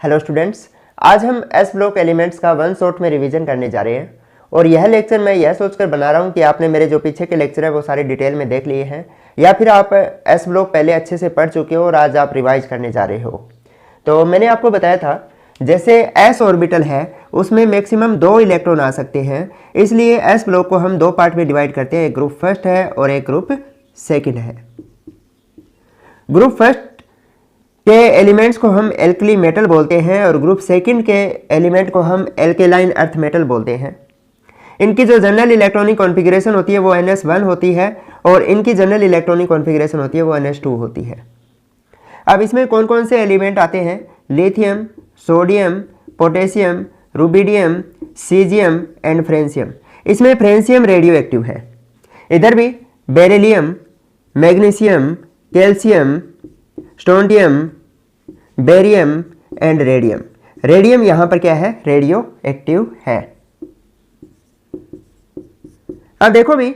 Hello students, आज हम S block elements का वन शॉट में रिवीजन करने जा रहे हैं। और यह लेक्चर मैं यह सोचकर बना रहा हूं कि आपने मेरे जो पीछे के लेक्चर है वो सारे डिटेल में देख लिए हैं, या फिर आप एस ब्लॉक पहले अच्छे से पढ़ चुके हो और आज आप रिवाइज करने जा रहे हो। तो मैंने आपको बताया था जैसे एस ऑर्बिटल है उसमें मैक्सिमम 2 इलेक्ट्रॉन आ सकते हैं, इसलिए एस ब्लॉक को हम 2 पार्ट में डिवाइड करते हैं। एक ग्रुप फर्स्ट है और एक ग्रुप सेकेंड है। ग्रुप फर्स्ट के एलिमेंट्स को हम एल्कली मेटल बोलते हैं और ग्रुप सेकंड के एलिमेंट को हम एल्केलाइन अर्थ मेटल बोलते हैं। इनकी जो जनरल इलेक्ट्रॉनिक कॉन्फ़िगरेशन होती है वो NS1 होती है और इनकी जनरल इलेक्ट्रॉनिक कॉन्फ़िगरेशन होती है वो NS2 होती है। अब इसमें कौन कौन से एलिमेंट आते हैं? Lithium, sodium, potassium, rubidium, caesium and francium. इसमें फ्रेंशियम रेडियो एक्टिव है। इधर भी beryllium, magnesium, calcium, strontium, barium and radium. Radium यहां पर क्या है? रेडियो एक्टिव है। अब देखो भी,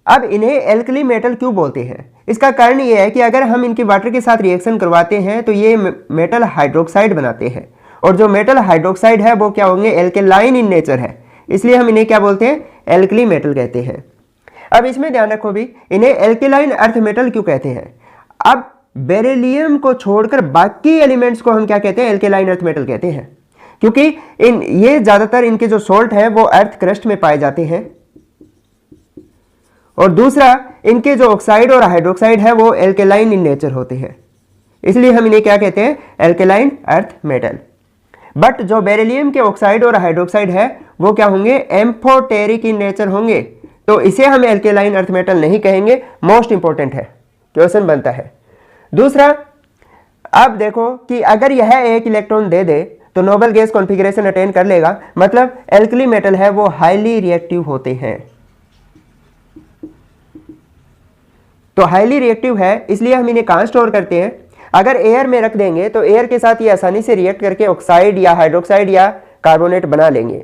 अब इन्हें एल्कली मेटल क्यों बोलते हैं? इसका कारण यह है कि अगर हम इनकी वाटर के साथ रिएक्शन करवाते हैं तो ये मेटल हाइड्रोक्साइड बनाते हैं, और जो मेटल हाइड्रोक्साइड है वो क्या होंगे? एल्केलाइन इन नेचर है, इसलिए हम इन्हें क्या बोलते हैं? एल्कली मेटल कहते हैं। अब इसमें ध्यान रखो भी, इन्हें एल्केलाइन अर्थ मेटल क्यों कहते हैं? अब बेरिलियम को छोड़कर बाकी एलिमेंट्स को हम क्या कहते हैं? एल्केलाइन अर्थ मेटल कहते हैं, क्योंकि ये ज्यादातर इनके जो सोल्ट है वो अर्थ क्रस्ट में पाए जाते हैं, और दूसरा इनके जो ऑक्साइड और हाइड्रोक्साइड है वो एल्केलाइन इन नेचर होते हैं, इसलिए हम इन्हें क्या कहते हैं? Alkaline earth metal. बट जो बेरिलियम के ऑक्साइड और हाइड्रोक्साइड है वो क्या होंगे? एम्फोटेरिक इन नेचर होंगे, तो इसे हम एल्केलाइन अर्थ मेटल नहीं कहेंगे। मोस्ट इंपॉर्टेंट है, क्वेश्चन बनता है। दूसरा, अब देखो कि अगर यह एक इलेक्ट्रॉन दे दे तो नोबल गैस कॉन्फ़िगरेशन अटेन कर लेगा, मतलब एल्कली मेटल है वो हाईली रिएक्टिव होते हैं। तो हाईली रिएक्टिव है इसलिए हम इन्हें कहां स्टोर करते हैं? अगर एयर में रख देंगे तो एयर के साथ ये आसानी से रिएक्ट करके ऑक्साइड या हाइड्रोक्साइड या कार्बोनेट बना लेंगे,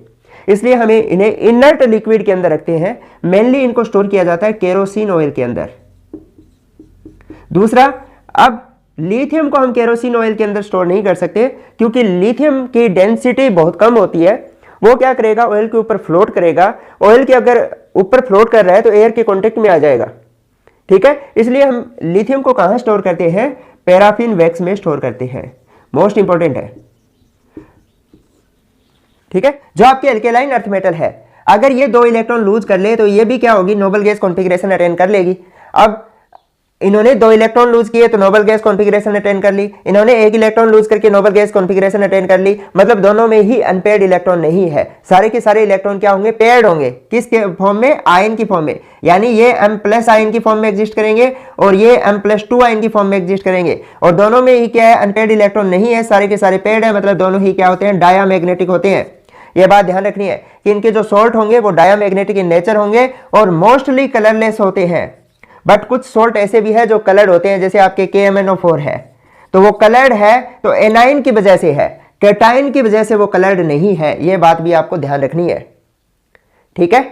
इसलिए हमें इन्हें इनर्ट लिक्विड के अंदर रखते हैं। मेनली इनको स्टोर किया जाता है केरोसिन ऑयल के अंदर। दूसरा, अब लिथियम को हम केरोसिन ऑयल के अंदर स्टोर नहीं कर सकते, क्योंकि लिथियम की डेंसिटी बहुत कम होती है। वो क्या करेगा? ऑयल के ऊपर फ्लोट करेगा। ऑयल के अगर ऊपर फ्लोट कर रहा है तो एयर के कांटेक्ट में आ जाएगा, ठीक है। इसलिए हम लिथियम को कहां स्टोर करते हैं? पैराफिन वैक्स में स्टोर करते हैं। मोस्ट इंपॉर्टेंट है, ठीक है। जो आपके एल्केलाइन अर्थ मेटल है, अगर ये 2 इलेक्ट्रॉन लूज कर ले तो ये भी क्या होगी? नोबल गैस कॉन्फ़िगरेशन अटेन कर लेगी। अब इन्होंने 2 इलेक्ट्रॉन लूज किए तो नोबल गैस कॉन्फ़िगरेशन अटेन कर ली, इन्होंने 1 इलेक्ट्रॉन लूज करके नोबल गैस कॉन्फ़िगरेशन अटेन कर ली, मतलब दोनों में ही अनपेयर्ड इलेक्ट्रॉन नहीं है। सारे के सारे इलेक्ट्रॉन क्या होंगे? पेयर्ड होंगे। किसके फॉर्म में? आयन की फॉर्म में, यानी ये M+ आयन की फॉर्म में एग्जिस्ट करेंगे और ये M+2 आयन की फॉर्म में एग्जिस्ट करेंगे, और दोनों में ही क्या है? अनपेयर्ड इलेक्ट्रॉन नहीं है, सारे के सारे पेयर्ड है, मतलब दोनों ही क्या होते हैं? डायामैग्नेटिक होते हैं। यह बात ध्यान रखनी है कि इनके जो सोल्ट होंगे वो डायामैग्नेटिक इन नेचर होंगे और मोस्टली कलरलेस होते हैं। बट कुछ सोल्ट ऐसे भी है जो कलर्ड होते हैं, जैसे आपके KMnO4 है तो वो कलर्ड है, तो एनाइन की वजह से है, कैटाइन की वजह से वो कलर्ड नहीं है। ये बात भी आपको ध्यान रखनी है, ठीक है।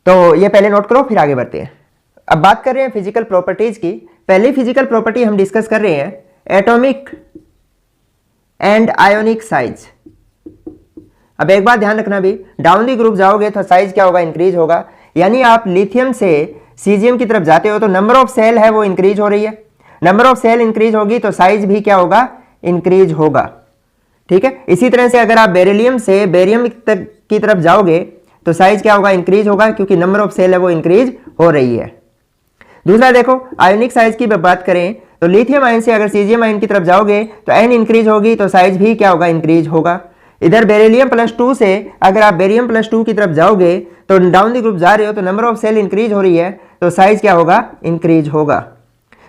तो ये पहले नोट करो, फिर आगे बढ़ते हैं। अब बात कर रहे हैं फिजिकल प्रॉपर्टीज की। पहली फिजिकल प्रॉपर्टी हम डिस्कस कर रहे हैं एटॉमिक एंड आयोनिक साइज। अब एक बात ध्यान रखना भी, डाउन दी ग्रुप जाओगे तो साइज क्या होगा? इंक्रीज होगा। यानी आप लिथियम से सीजियम की तरफ जाते हो तो नंबर ऑफ सेल है वो इंक्रीज हो रही है। नंबर ऑफ सेल इंक्रीज होगी तो साइज भी क्या होगा? इंक्रीज होगा, ठीक है। इसी तरह से अगर आप बेरिलियम से बेरियम की तरफ जाओगे तो साइज क्या होगा? इंक्रीज होगा, क्योंकि नंबर ऑफ सेल है वो इंक्रीज हो रही है। दूसरा देखो, आयोनिक साइज की बात करें तो लिथियम आयन से अगर सीजियम आयन की तरफ जाओगे तो n इंक्रीज होगी तो साइज भी क्या होगा? इंक्रीज होगा। इधर बेरिलियम +2 से अगर आप बेरियम +2 की तरफ जाओगे तो डाउन द ग्रुप जा रहे हो तो नंबर ऑफ सेल इंक्रीज हो रही है तो साइज क्या होगा? इंक्रीज होगा।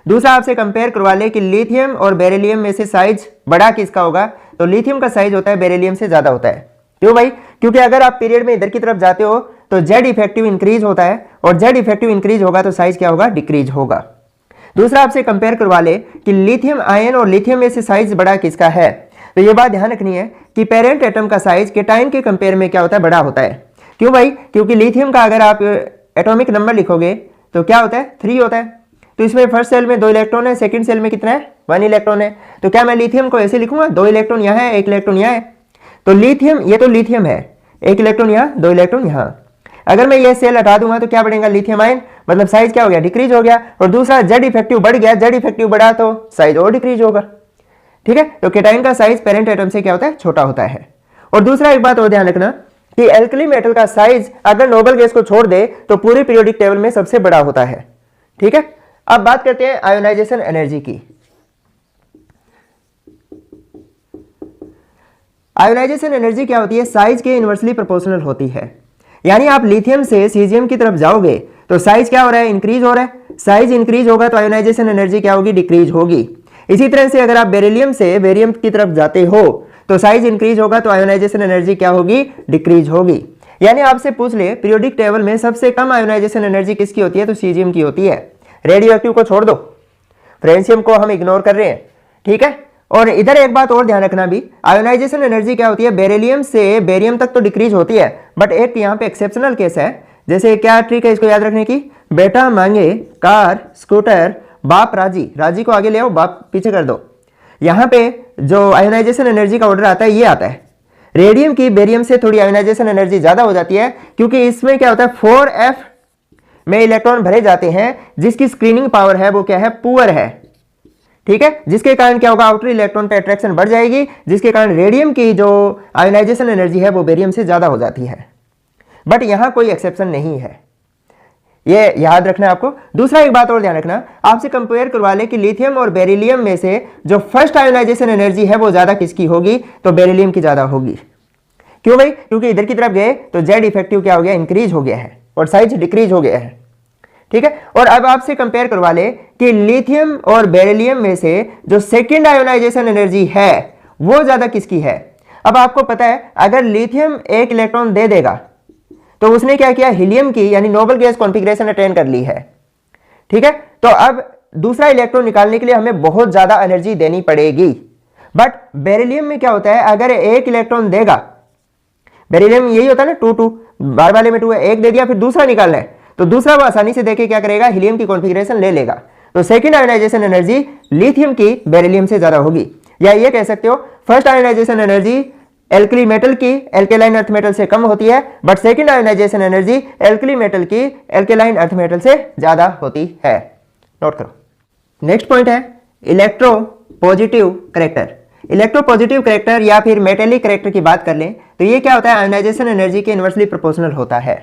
दूसरा, आपसे कंपेयर करवा ले कि लिथियम और बेरिलियम में से साइज बड़ा किसका होगा? तो लिथियम का साइज होता है बेरिलियम से ज्यादा होता है। क्यों भाई? क्योंकि अगर आप पीरियड में इधर की तरफ जाते हो तो Z इफेक्टिव इंक्रीज होता है, और Z इफेक्टिव इंक्रीज होगा तो साइज क्या होगा? डिक्रीज होगा। दूसरा, आपसे कंपेयर करवा ले कि लिथियम आयन और लिथियम में से साइज बड़ा किसका है, तो ये बात ध्यान रखनी है कि पेरेंट एटम का साइज कैटायन के कंपेयर में क्या होता है? बड़ा होता है। क्यों भाई? क्योंकि लिथियम का अगर आप एटॉमिक नंबर लिखोगे तो क्या होता है? 3 होता है। तो इसमें फर्स्ट सेल में 2 इलेक्ट्रॉन है, सेकंड सेल में कितना है? 1 इलेक्ट्रॉन है। तो क्या मैं लिथियम को ऐसे लिखूंगा, 2 इलेक्ट्रॉन यहाँ है, 1 इलेक्ट्रॉन यहाँ है। तो लिथियम, ये तो लिथियम है, 1 इलेक्ट्रॉन यहाँ, 2 इलेक्ट्रॉन यहाँ। अगर मैं ये सेल हटा दूंगा तो क्या बढ़ेगा, लिथियम आयन, मतलब साइज क्या हो गया, डिक्रीज हो गया। और दूसरा जेड इफेक्टिव बढ़ गया, जेड इफेक्टिव बढ़ा तो साइज और डिक्रीज होगा। ठीक है, तो केटाइन का साइज पेरेंट एटम से क्या होता है, छोटा होता है। और दूसरा एक बात और ध्यान रखना कि एल्कली मेटल का साइज अगर नोबल गैस को छोड़ दे तो पूरे पीरियोडिक टेबल में सबसे बड़ा होता है। ठीक है, अब बात करते हैं आयोनाइजेशन एनर्जी की। आयोनाइजेशन एनर्जी क्या होती है, साइज के इनवर्सली प्रोपोर्शनल होती है। यानी आप लिथियम से सीजियम की तरफ जाओगे तो साइज क्या हो रहा है, इंक्रीज हो रहा है। साइज इंक्रीज होगा तो आयोनाइजेशन एनर्जी क्या होगी, डिक्रीज होगी। इसी तरह से अगर आप बेरिलियम से बेरियम की तरफ जाते हो तो साइज इंक्रीज होगा तो आयोनाइजेशन एनर्जी क्या होगी, डिक्रीज होगी। यानी आपसे पूछ ले पीरियोडिक टेबल में सबसे कम आयोनाइजेशन एनर्जी किसकी होती है, तो सीजियम की होती है। रेडियो एक्टिव को छोड़ दो, फ्रेंशियम को हम इग्नोर कर रहे हैं। ठीक है, और इधर एक बात और ध्यान रखना भी, आयोनाइजेशन एनर्जी क्या होती है, बेरिलियम से बेरियम तक तो डिक्रीज होती है, बट एक यहाँ पे एक्सेप्शनल केस है। जैसे क्या ट्रिक है इसको याद रखने की, बेटा मांगे कार स्कूटर बाप राजी, राजी को आगे ले आओ, बाप पीछे कर दो। यहाँ पे जो आयोनाइजेशन एनर्जी का ऑर्डर आता है ये आता है। रेडियम की बेरियम से थोड़ी आयोनाइजेशन एनर्जी ज्यादा हो जाती है, क्योंकि इसमें क्या होता है 4f में इलेक्ट्रॉन भरे जाते हैं, जिसकी स्क्रीनिंग पावर है वो क्या है, पुअर है। ठीक है, जिसके कारण क्या होगा, आउटर इलेक्ट्रॉन पे अट्रैक्शन बढ़ जाएगी, जिसके कारण रेडियम की जो आयोनाइजेशन एनर्जी है वो बेरियम से ज्यादा हो जाती है। बट यहां कोई एक्सेप्शन नहीं है, ये याद रखना है आपको। दूसरा एक बात और ध्यान रखना, आपसे कंपेयर करवा ले कि लिथियम और बेरिलियम में से जो फर्स्ट आयोनाइजेशन एनर्जी है वो ज्यादा किसकी होगी, तो बेरिलियम की ज्यादा होगी। क्यों भाई, क्योंकि इधर की तरफ गए तो जेड इफेक्टिव क्या हो गया, इंक्रीज हो गया है और साइज डिक्रीज हो गया है। ठीक है, और अब आपसे कंपेयर करवा ले कि लिथियम और बेरिलियम में से जो सेकेंड आयोनाइजेशन एनर्जी है वो ज्यादा किसकी है। अब आपको पता है अगर लिथियम 1 इलेक्ट्रॉन दे देगा तो उसने क्या किया, हीलियम की यानी नोबल गैस कॉन्फ़िगरेशन अटेन कर ली है। ठीक है, तो अब दूसरा इलेक्ट्रॉन निकालने के लिए हमें बहुत ज्यादा एनर्जी देनी पड़ेगी। बट बेरिलियम में क्या होता है, अगर 1 इलेक्ट्रॉन देगा, बेरिलियम यही होता है ना 2 2, बार वाले में 2 है, 1 दे दिया फिर दूसरा निकालना है, तो दूसरा वो आसानी से देके क्या करेगा, हीलियम की कॉन्फ़िगरेशन ले लेगा। तो सेकंड आयोनाइजेशन एनर्जी लिथियम की बेरिलियम से ज्यादा होगी। या ये कह सकते हो first ionisation energy alkali metal की एल्केलाइन अर्थ मेटल से कम होती है, but second ionisation energy alkali metal की एल्केलाइन अर्थ मेटल से ज्यादा होती है। नोट करो। नेक्स्ट पॉइंट है electropositive character. Electropositive character या फिर मेटेलिक करेक्टर की बात कर लें तो ये क्या होता है, आयोनाइजेशन एनर्जी के इनवर्सली प्रोपोर्शनल होता है।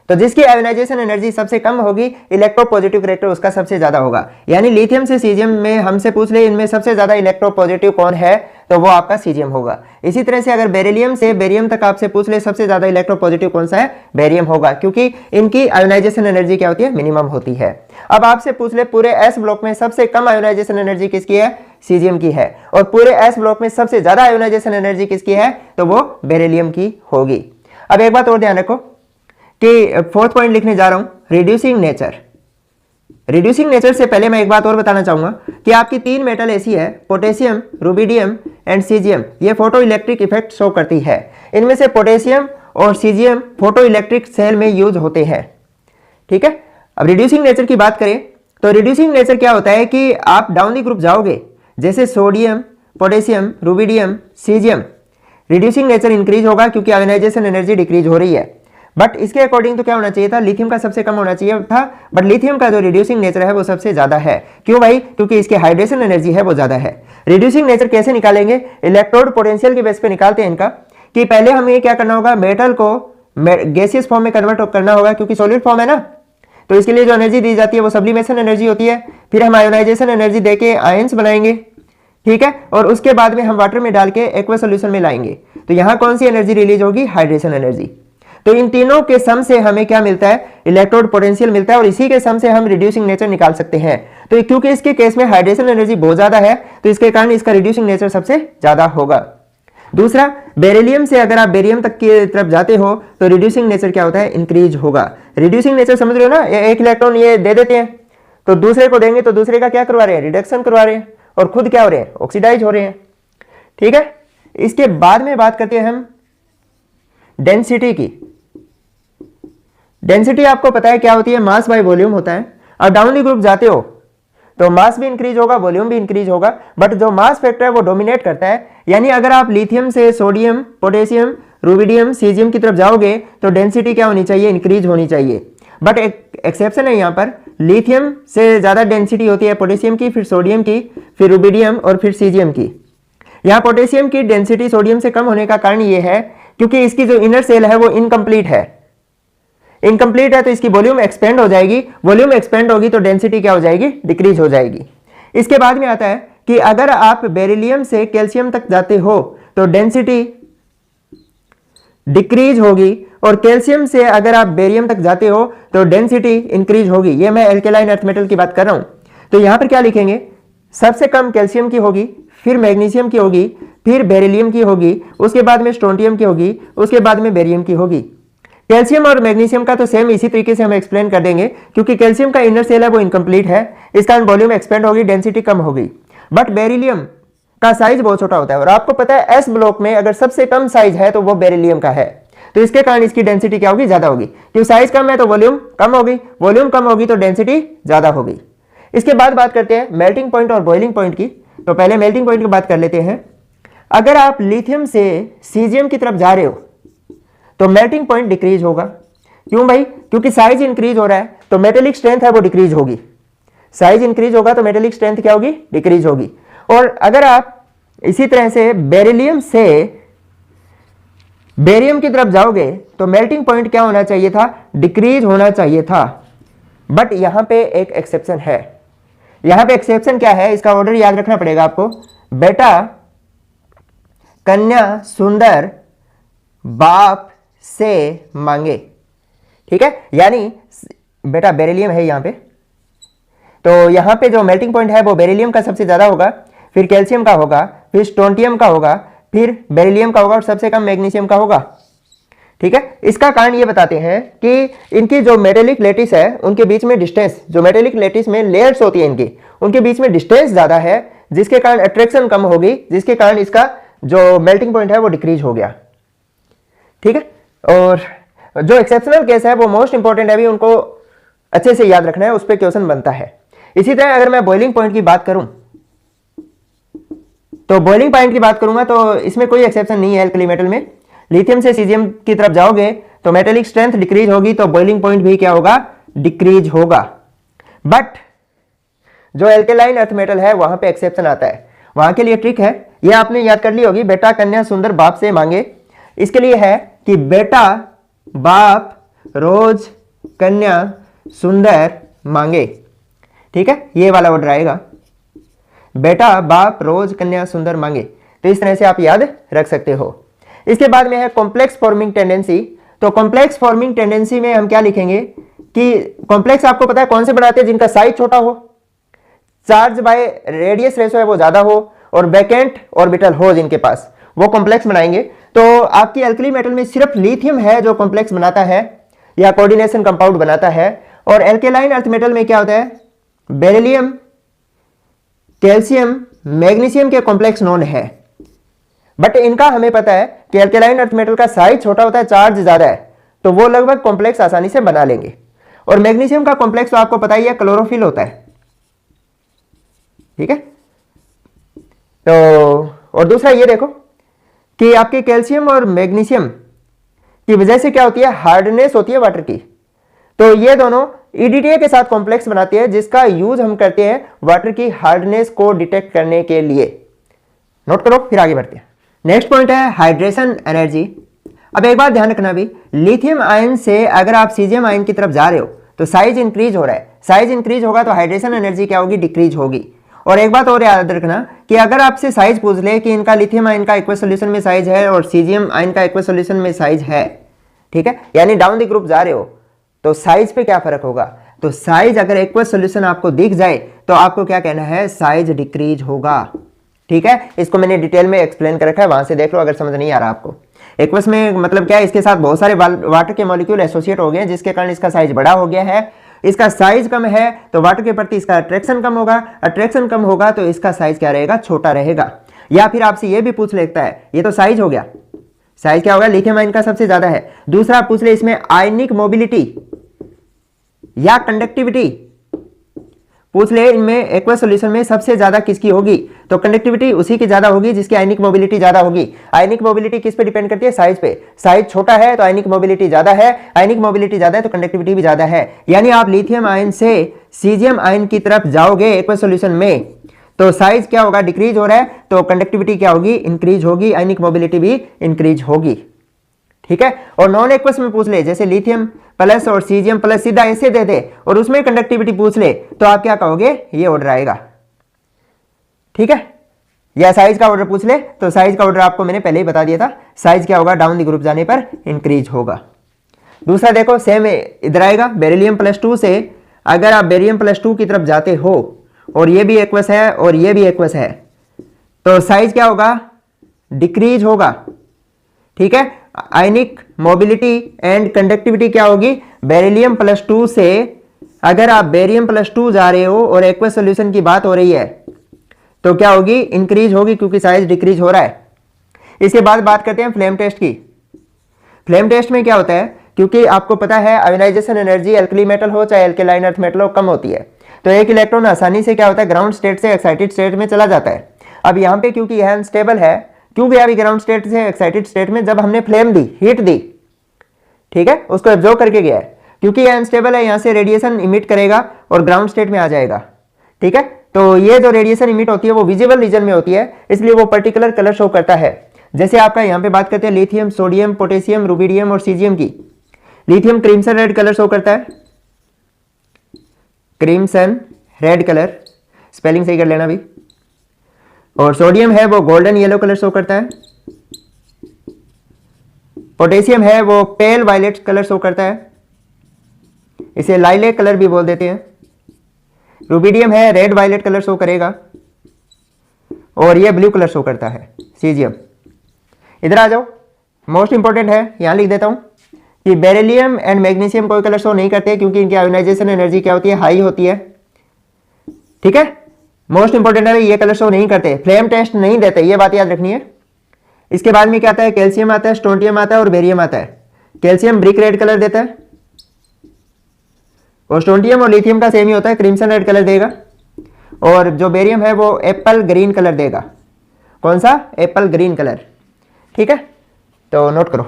तो जिसकी आयोनाइजेशन एनर्जी सबसे कम होगी, इलेक्ट्रो पॉजिटिव करेक्टर उसका सबसे ज्यादा होगा। यानी लिथियम से सीजियम में हमसे पूछ ले इनमें सबसे ज्यादा इलेक्ट्रो पॉजिटिव कौन है, तो वो आपका सीजियम होगा। इसी तरह से अगर बेरिलियम से बेरियम तक आपसे पूछ ले सबसे ज्यादा इलेक्ट्रो पॉजिटिव कौन सा है, बेरियम होगा, क्योंकि इनकी आयोनाइजेशन एनर्जी क्या होती है, मिनिमम होती है। अब आपसे पूछ ले पूरे एस ब्लॉक में सबसे कम आयोनाइजेशन एनर्जी किसकी है, सीजियम की है, और पूरे एस ब्लॉक में सबसे ज्यादा आयोनाइजेशन एनर्जी किसकी है, तो वो बेरिलियम की होगी। अब एक बात और ध्यान रखो कि फोर्थ पॉइंट लिखने जा रहा हूं, रिड्यूसिंग नेचर। रिड्यूसिंग नेचर से पहले मैं एक बात और बताना चाहूंगा कि आपकी 3 मेटल ऐसी है, पोटेशियम, रुबिडियम एंड सीजियम, ये फोटो इलेक्ट्रिक इफेक्ट शो करती है। इनमें से पोटेशियम और सीजियम फोटो इलेक्ट्रिक सेल में यूज होते हैं। ठीक है, अब रिड्यूसिंग नेचर की बात करें तो रिड्यूसिंग नेचर क्या होता है कि आप डाउन दी ग्रुप जाओगे, जैसे sodium, potassium, rubidium, caesium, reducing nature increase होगा क्योंकि आयोनाइजेशन एनर्जी डिक्रीज हो रही है। बट इसके अकॉर्डिंग तो क्या होना चाहिए था, लिथियम का सबसे कम होना चाहिए था, बट लिथियम का जो रिड्यूसिंग नेचर है वो सबसे ज्यादा है। क्यों भाई, क्योंकि इसके हाइड्रेशन एनर्जी है वो ज्यादा है। रिड्यूसिंग नेचर कैसे निकालेंगे, इलेक्ट्रोड पोटेंशियल के बेस पे निकालते हैं इनका, कि पहले हमें क्या करना होगा, मेटल को गैसियस फॉर्म में कन्वर्ट करना होगा, क्योंकि सॉलिड फॉर्म है ना, तो इसके लिए जो एनर्जी दी जाती है वो सब्लिमेशन एनर्जी होती है। फिर हम आयोनाइजेशन एनर्जी देके आयंस बनाएंगे, ठीक है, और उसके बाद में हम वाटर में डाल के एक्वा सोल्यूशन में लाएंगे, तो यहाँ कौन सी एनर्जी रिलीज होगी, हाइड्रेशन एनर्जी। तो इन तीनों के सम से हमें क्या मिलता है, इलेक्ट्रोड पोटेंशियल मिलता है, और इसी के सम से हम रिड्यूसिंग नेचर निकाल सकते हैं। तो क्योंकि इसके केस में हाइड्रेशन एनर्जी बहुत ज्यादा है, तो इसके कारण इसका रिड्यूसिंग नेचर सबसे ज्यादा होगा। दूसरा, बेरिलियम से अगर आप बेरियम तक की तरफ जाते हो तो रिड्यूसिंग नेचर क्या होता है, इंक्रीज होगा। रिड्यूसिंग नेचर समझ रहे हो ना, एक इलेक्ट्रॉन ये दे देते हैं तो दूसरे को देंगे, तो दूसरे का क्या करवा रहे हैं, रिडक्शन करवा रहे हैं, और खुद क्या हो रहे हैं, ऑक्सीडाइज हो रहे हैं। ठीक है, इसके बाद में बात करते हैं हम डेंसिटी की। डेंसिटी आपको पता है क्या होती है, मास बाय वॉल्यूम होता है। अब डाउन दी ग्रुप जाते हो तो मास भी इंक्रीज होगा, वॉल्यूम भी इंक्रीज होगा, बट जो मास फैक्टर है वो डोमिनेट करता है। यानी अगर आप लिथियम से सोडियम, पोटेशियम, रुबिडियम, सीजियम की तरफ जाओगे तो डेंसिटी क्या होनी चाहिए, इंक्रीज होनी चाहिए। बट एक एक्सेप्शन है यहाँ पर, लिथियम से ज़्यादा डेंसिटी होती है पोटेशियम की, फिर सोडियम की, फिर रुबिडियम और फिर सीजियम की। यहाँ पोटेशियम की डेंसिटी सोडियम से कम होने का कारण ये है क्योंकि इसकी जो इनर सेल है वो इनकम्प्लीट है। इनकम्प्लीट है तो इसकी वॉल्यूम एक्सपेंड हो जाएगी, वॉल्यूम एक्सपेंड होगी तो डेंसिटी क्या हो जाएगी, डिक्रीज हो जाएगी। इसके बाद में आता है कि अगर आप बेरिलियम से कैल्शियम तक जाते हो तो डेंसिटी डिक्रीज होगी, और कैल्शियम से अगर आप बेरियम तक जाते हो तो डेंसिटी इंक्रीज होगी। ये मैं एल्केलाइन अर्थ मेटल की बात कर रहा हूं। तो यहां पर क्या लिखेंगे, सबसे कम कैल्शियम की होगी, फिर मैग्नीशियम की होगी, फिर बेरिलियम की होगी, उसके बाद में स्ट्रोंटियम की होगी, उसके बाद में बेरियम की होगी। कैल्शियम और मैग्नीशियम का तो सेम इसी तरीके से हम एक्सप्लेन कर देंगे क्योंकि कैल्शियम का इनर सेल है वो इनकम्प्लीट है, इस कारण वॉल्यूम एक्सपेंड होगी, डेंसिटी कम होगी। बट बेरिलियम का साइज बहुत छोटा होता है और आपको पता है एस ब्लॉक में अगर सबसे कम साइज है तो वो बेरिलियम का है, तो इसके कारण इसकी डेंसिटी क्या होगी, ज्यादा होगी। क्योंकि साइज कम है तो वॉल्यूम कम होगी, वॉल्यूम कम होगी तो डेंसिटी ज्यादा होगी। इसके बाद बात करते हैं मेल्टिंग पॉइंट और बॉइलिंग पॉइंट की। तो पहले मेल्टिंग पॉइंट की बात कर लेते हैं। अगर आप लिथियम से सीजियम की तरफ जा रहे हो तो मेल्टिंग पॉइंट डिक्रीज होगा। क्यों भाई, क्योंकि साइज इंक्रीज हो रहा है तो मेटेलिक स्ट्रेंथ है वो डिक्रीज होगी। साइज इंक्रीज होगा तो मेटेलिक स्ट्रेंथ क्या होगी, डिक्रीज होगी। और अगर आप इसी तरह से बेरिलियम से बेरियम की तरफ जाओगे तो मेल्टिंग पॉइंट क्या होना चाहिए था, डिक्रीज होना चाहिए था। बट यहां पे एक एक्सेप्शन है। यहां पे एक्सेप्शन क्या है, इसका ऑर्डर याद रखना पड़ेगा आपको। बेटा, कन्या सुंदर, बाप से मांगे। ठीक है, यानी बेटा बेरिलियम है यहां पे, तो यहां पे जो मेल्टिंग पॉइंट है वो बेरिलियम का सबसे ज्यादा होगा, फिर कैल्शियम का होगा, फिर स्ट्रोंटियम का होगा, फिर बेरिलियम का होगा और सबसे कम मैग्नीशियम का होगा। ठीक है, इसका कारण ये बताते हैं कि इनकी जो मेटेलिक लेटिस है उनके बीच में डिस्टेंस, जो मेटेलिक लेटिस में लेयर्स होती है इनकी, उनके बीच में डिस्टेंस ज्यादा है, जिसके कारण अट्रैक्शन कम होगी, जिसके कारण इसका जो मेल्टिंग पॉइंट है वो डिक्रीज हो गया। ठीक है, और जो एक्सेप्शनल केस है वो मोस्ट इंपॉर्टेंट है, भी उनको अच्छे से याद रखना है, उस पर क्वेश्चन बनता है। इसी तरह अगर मैं बॉइलिंग पॉइंट की बात करूं तो बॉइलिंग पॉइंट की बात करूंगा तो इसमें कोई एक्सेप्शन नहीं है। एल्कली मेटल में लिथियम से सीजियम की तरफ जाओगे तो मेटेलिक स्ट्रेंथ डिक्रीज होगी तो बॉइलिंग पॉइंट भी क्या होगा, डिक्रीज होगा। बट जो एल्केलाइन अर्थ मेटल है वहां पे एक्सेप्शन आता है। वहां के लिए ट्रिक है, ये आपने याद कर ली होगी, बेटा कन्या सुंदर बाप से मांगे। इसके लिए है कि बेटा बाप रोज कन्या सुंदर मांगे। ठीक है, ये वाला ऑर्डर आएगा, बेटा बाप रोज कन्या सुंदर मांगे। तो इस तरह से आप याद रख सकते हो। इसके बाद में है कॉम्प्लेक्स फॉर्मिंग टेंडेंसी। तो कॉम्प्लेक्स फॉर्मिंग टेंडेंसी में हम क्या लिखेंगे कि कॉम्प्लेक्स आपको पता है कौन से बनाते हैं, जिनका साइज छोटा हो, चार्ज बाय रेडियस रेशो है वो ज्यादा हो, और वैकेंट ऑर्बिटल हो जिनके पास, वो कॉम्प्लेक्स बनाएंगे। तो आपकी एल्कली मेटल में सिर्फ लिथियम है जो कॉम्प्लेक्स बनाता है या कोऑर्डिनेशन कंपाउंड बनाता है। और एल्केलाइन अर्थ मेटल में क्या होता है, बेरिलियम, कैल्शियम, मैग्नीशियम के कॉम्प्लेक्स नॉन है। बट इनका हमें पता है कि एल्केलाइन अर्थ मेटल का साइज छोटा होता है, चार्ज ज्यादा है, तो वो लगभग कॉम्प्लेक्स आसानी से बना लेंगे। और मैग्नीशियम का कॉम्प्लेक्स तो आपको पता ही है, क्लोरोफिल होता है। ठीक है, तो और दूसरा ये देखो कि आपके कैल्शियम और मैग्नीशियम की वजह से क्या होती है, हार्डनेस होती है वाटर की। तो ये दोनों EDTA के साथ कॉम्प्लेक्स बनाते हैं, जिसका यूज हम करते हैं वाटर की हार्डनेस को डिटेक्ट करने के लिए। नोट करो, फिर आगे बढ़ते हैं। नेक्स्ट पॉइंट है हाइड्रेशन एनर्जी। अब एक बात ध्यान रखना भी, लिथियम आयन से अगर आप सीजियम आयन की तरफ जा रहे हो तो साइज इंक्रीज हो रहा है, साइज इंक्रीज होगा तो हाइड्रेशन एनर्जी क्या होगी, डिक्रीज होगी। और एक बात और याद रखना कि अगर आपसे साइज पूछ ले कि इनका लिथियम आयन का एक्वस सॉल्यूशन में साइज है और सीजियम आयन का एक्वस सॉल्यूशन में साइज है, ठीक है, यानी डाउन द ग्रुप जा रहे हो, तो साइज पे क्या फर्क होगा। तो साइज अगर एक्वस सॉल्यूशन आपको दिख जाए तो आपको क्या कहना है, साइज डिक्रीज होगा। ठीक है, इसको मैंने डिटेल में एक्सप्लेन कर रखा है, वहां से देख लो अगर समझ नहीं आ रहा आपको। एक्वस में मतलब क्या है, इसके साथ बहुत सारे वाटर के मॉलिक्यूल एसोसिएट हो गए हैं, जिसके कारण इसका साइज बड़ा हो गया है। इसका साइज कम है तो वाटर के प्रति इसका अट्रैक्शन कम होगा, अट्रैक्शन कम होगा तो इसका साइज क्या रहेगा, छोटा रहेगा। या फिर आपसे ये भी पूछ लेता है, ये तो साइज हो गया, साइज क्या होगा, लिथियम आयन का सबसे ज्यादा है। दूसरा पूछ ले इसमें आयनिक मोबिलिटी या कंडक्टिविटी, पूछ ले इनमें एक्वस सॉल्यूशन में सबसे ज्यादा किसकी होगी, तो कंडक्टिविटी उसी की ज्यादा होगी जिसकी आयनिक मोबिलिटी ज्यादा होगी। आयनिक मोबिलिटी किस पे डिपेंड करती है, साइज पे। साइज छोटा है तो आयनिक मोबिलिटी ज्यादा है, आयनिक मोबिलिटी ज्यादा है तो कंडक्टिविटी भी ज्यादा है। यानी आप लिथियम आयन से सीजियम आयन की तरफ जाओगे एक्वस सॉल्यूशन में, तो साइज क्या होगा, डिक्रीज हो रहा है, तो कंडक्टिविटी क्या होगी, इंक्रीज होगी, आयनिक मोबिलिटी भी इंक्रीज होगी। ठीक है। और नॉन एक्वस में पूछ ले, जैसे लिथियम प्लस और सीजियम प्लस सीधा ऐसे दे दे और उसमें कंडक्टिविटी पूछ ले, तो आप क्या कहोगे, ये ऑर्डर आएगा। ठीक है। या साइज का ऑर्डर पूछ ले तो साइज का ऑर्डर आपको मैंने पहले ही बता दिया था, साइज क्या होगा, डाउन द ग्रुप जाने पर इंक्रीज होगा। दूसरा देखो सेम इधर आएगा, बेरिलियम +2 से अगर आप बेरियम +2 की तरफ जाते हो और ये भी एक्वस है और ये भी एक्वस है, तो साइज क्या होगा, डिक्रीज होगा। ठीक है। आयनिक मोबिलिटी एंड कंडक्टिविटी क्या होगी, बेरिलियम +2 से अगर आप बेरियम +2 जा रहे हो और एक्वस सॉल्यूशन की बात हो रही है तो क्या होगी, इंक्रीज होगी, क्योंकि साइज डिक्रीज हो रहा है। इसके बाद बात करते हैं फ्लेम टेस्ट की। फ्लेम टेस्ट में क्या होता है, क्योंकि आपको पता है आयोनाइजेशन एनर्जी अल्कली मेटल हो चाहे अल्केलाइन अर्थ मेटल हो कम होती है, तो एक इलेक्ट्रॉन आसानी से क्या होता है, ग्राउंड स्टेट से एक्साइटेड स्टेट में चला जाता है। अब यहाँ पे क्योंकि यह अनस्टेबल है, क्यों गया अभी ग्राउंड स्टेट से एक्साइटेड स्टेट में, जब हमने फ्लेम दी, हीट दी, ठीक है, उसको एब्जॉर्ब करके गया है, क्योंकि यह अनस्टेबल है, यहां से रेडिएशन इमिट करेगा और ग्राउंड स्टेट में आ जाएगा। ठीक है। तो ये जो रेडिएशन इमिट होती है वो विजिबल रीजन में होती है, इसलिए वो पर्टिकुलर कलर शो करता है। जैसे आपका यहाँ पे बात करते हैं लिथियम, सोडियम, पोटेशियम, रुबिडियम और सीजियम की। लिथियम क्रीमसन रेड कलर शो करता है, क्रीमसन रेड कलर, स्पेलिंग सही कर लेना भी। और सोडियम है वो गोल्डन येलो कलर शो करता है। पोटेशियम है वो पेल वायलेट कलर शो करता है, इसे लाइलेक कलर भी बोल देते हैं। रुबिडियम है रेड वायलेट कलर शो करेगा और ये ब्लू कलर शो करता है सीजियम। इधर आ जाओ, मोस्ट इंपॉर्टेंट है, यहां लिख देता हूं कि बेरिलियम एंड मैग्नीशियम कोई कलर शो नहीं करते क्योंकि इनकी आयोनाइजेशन एनर्जी क्या होती है, हाई होती है। ठीक है। मोस्ट इंपॉर्टेंट है, ये कलर शो नहीं करते, फ्लेम टेस्ट नहीं देते, ये बात याद रखनी है। इसके बाद में क्या आता है, कैल्शियम आता है, स्ट्रोंटियम आता है और बेरियम आता है। कैल्शियम ब्रिक रेड कलर देता है और स्ट्रोंटियम और लिथियम का सेम ही होता है, क्रिम्सन रेड कलर देगा। और जो बेरियम है वो एप्पल ग्रीन कलर देगा। कौन सा, एप्पल ग्रीन कलर। ठीक है, तो नोट करो।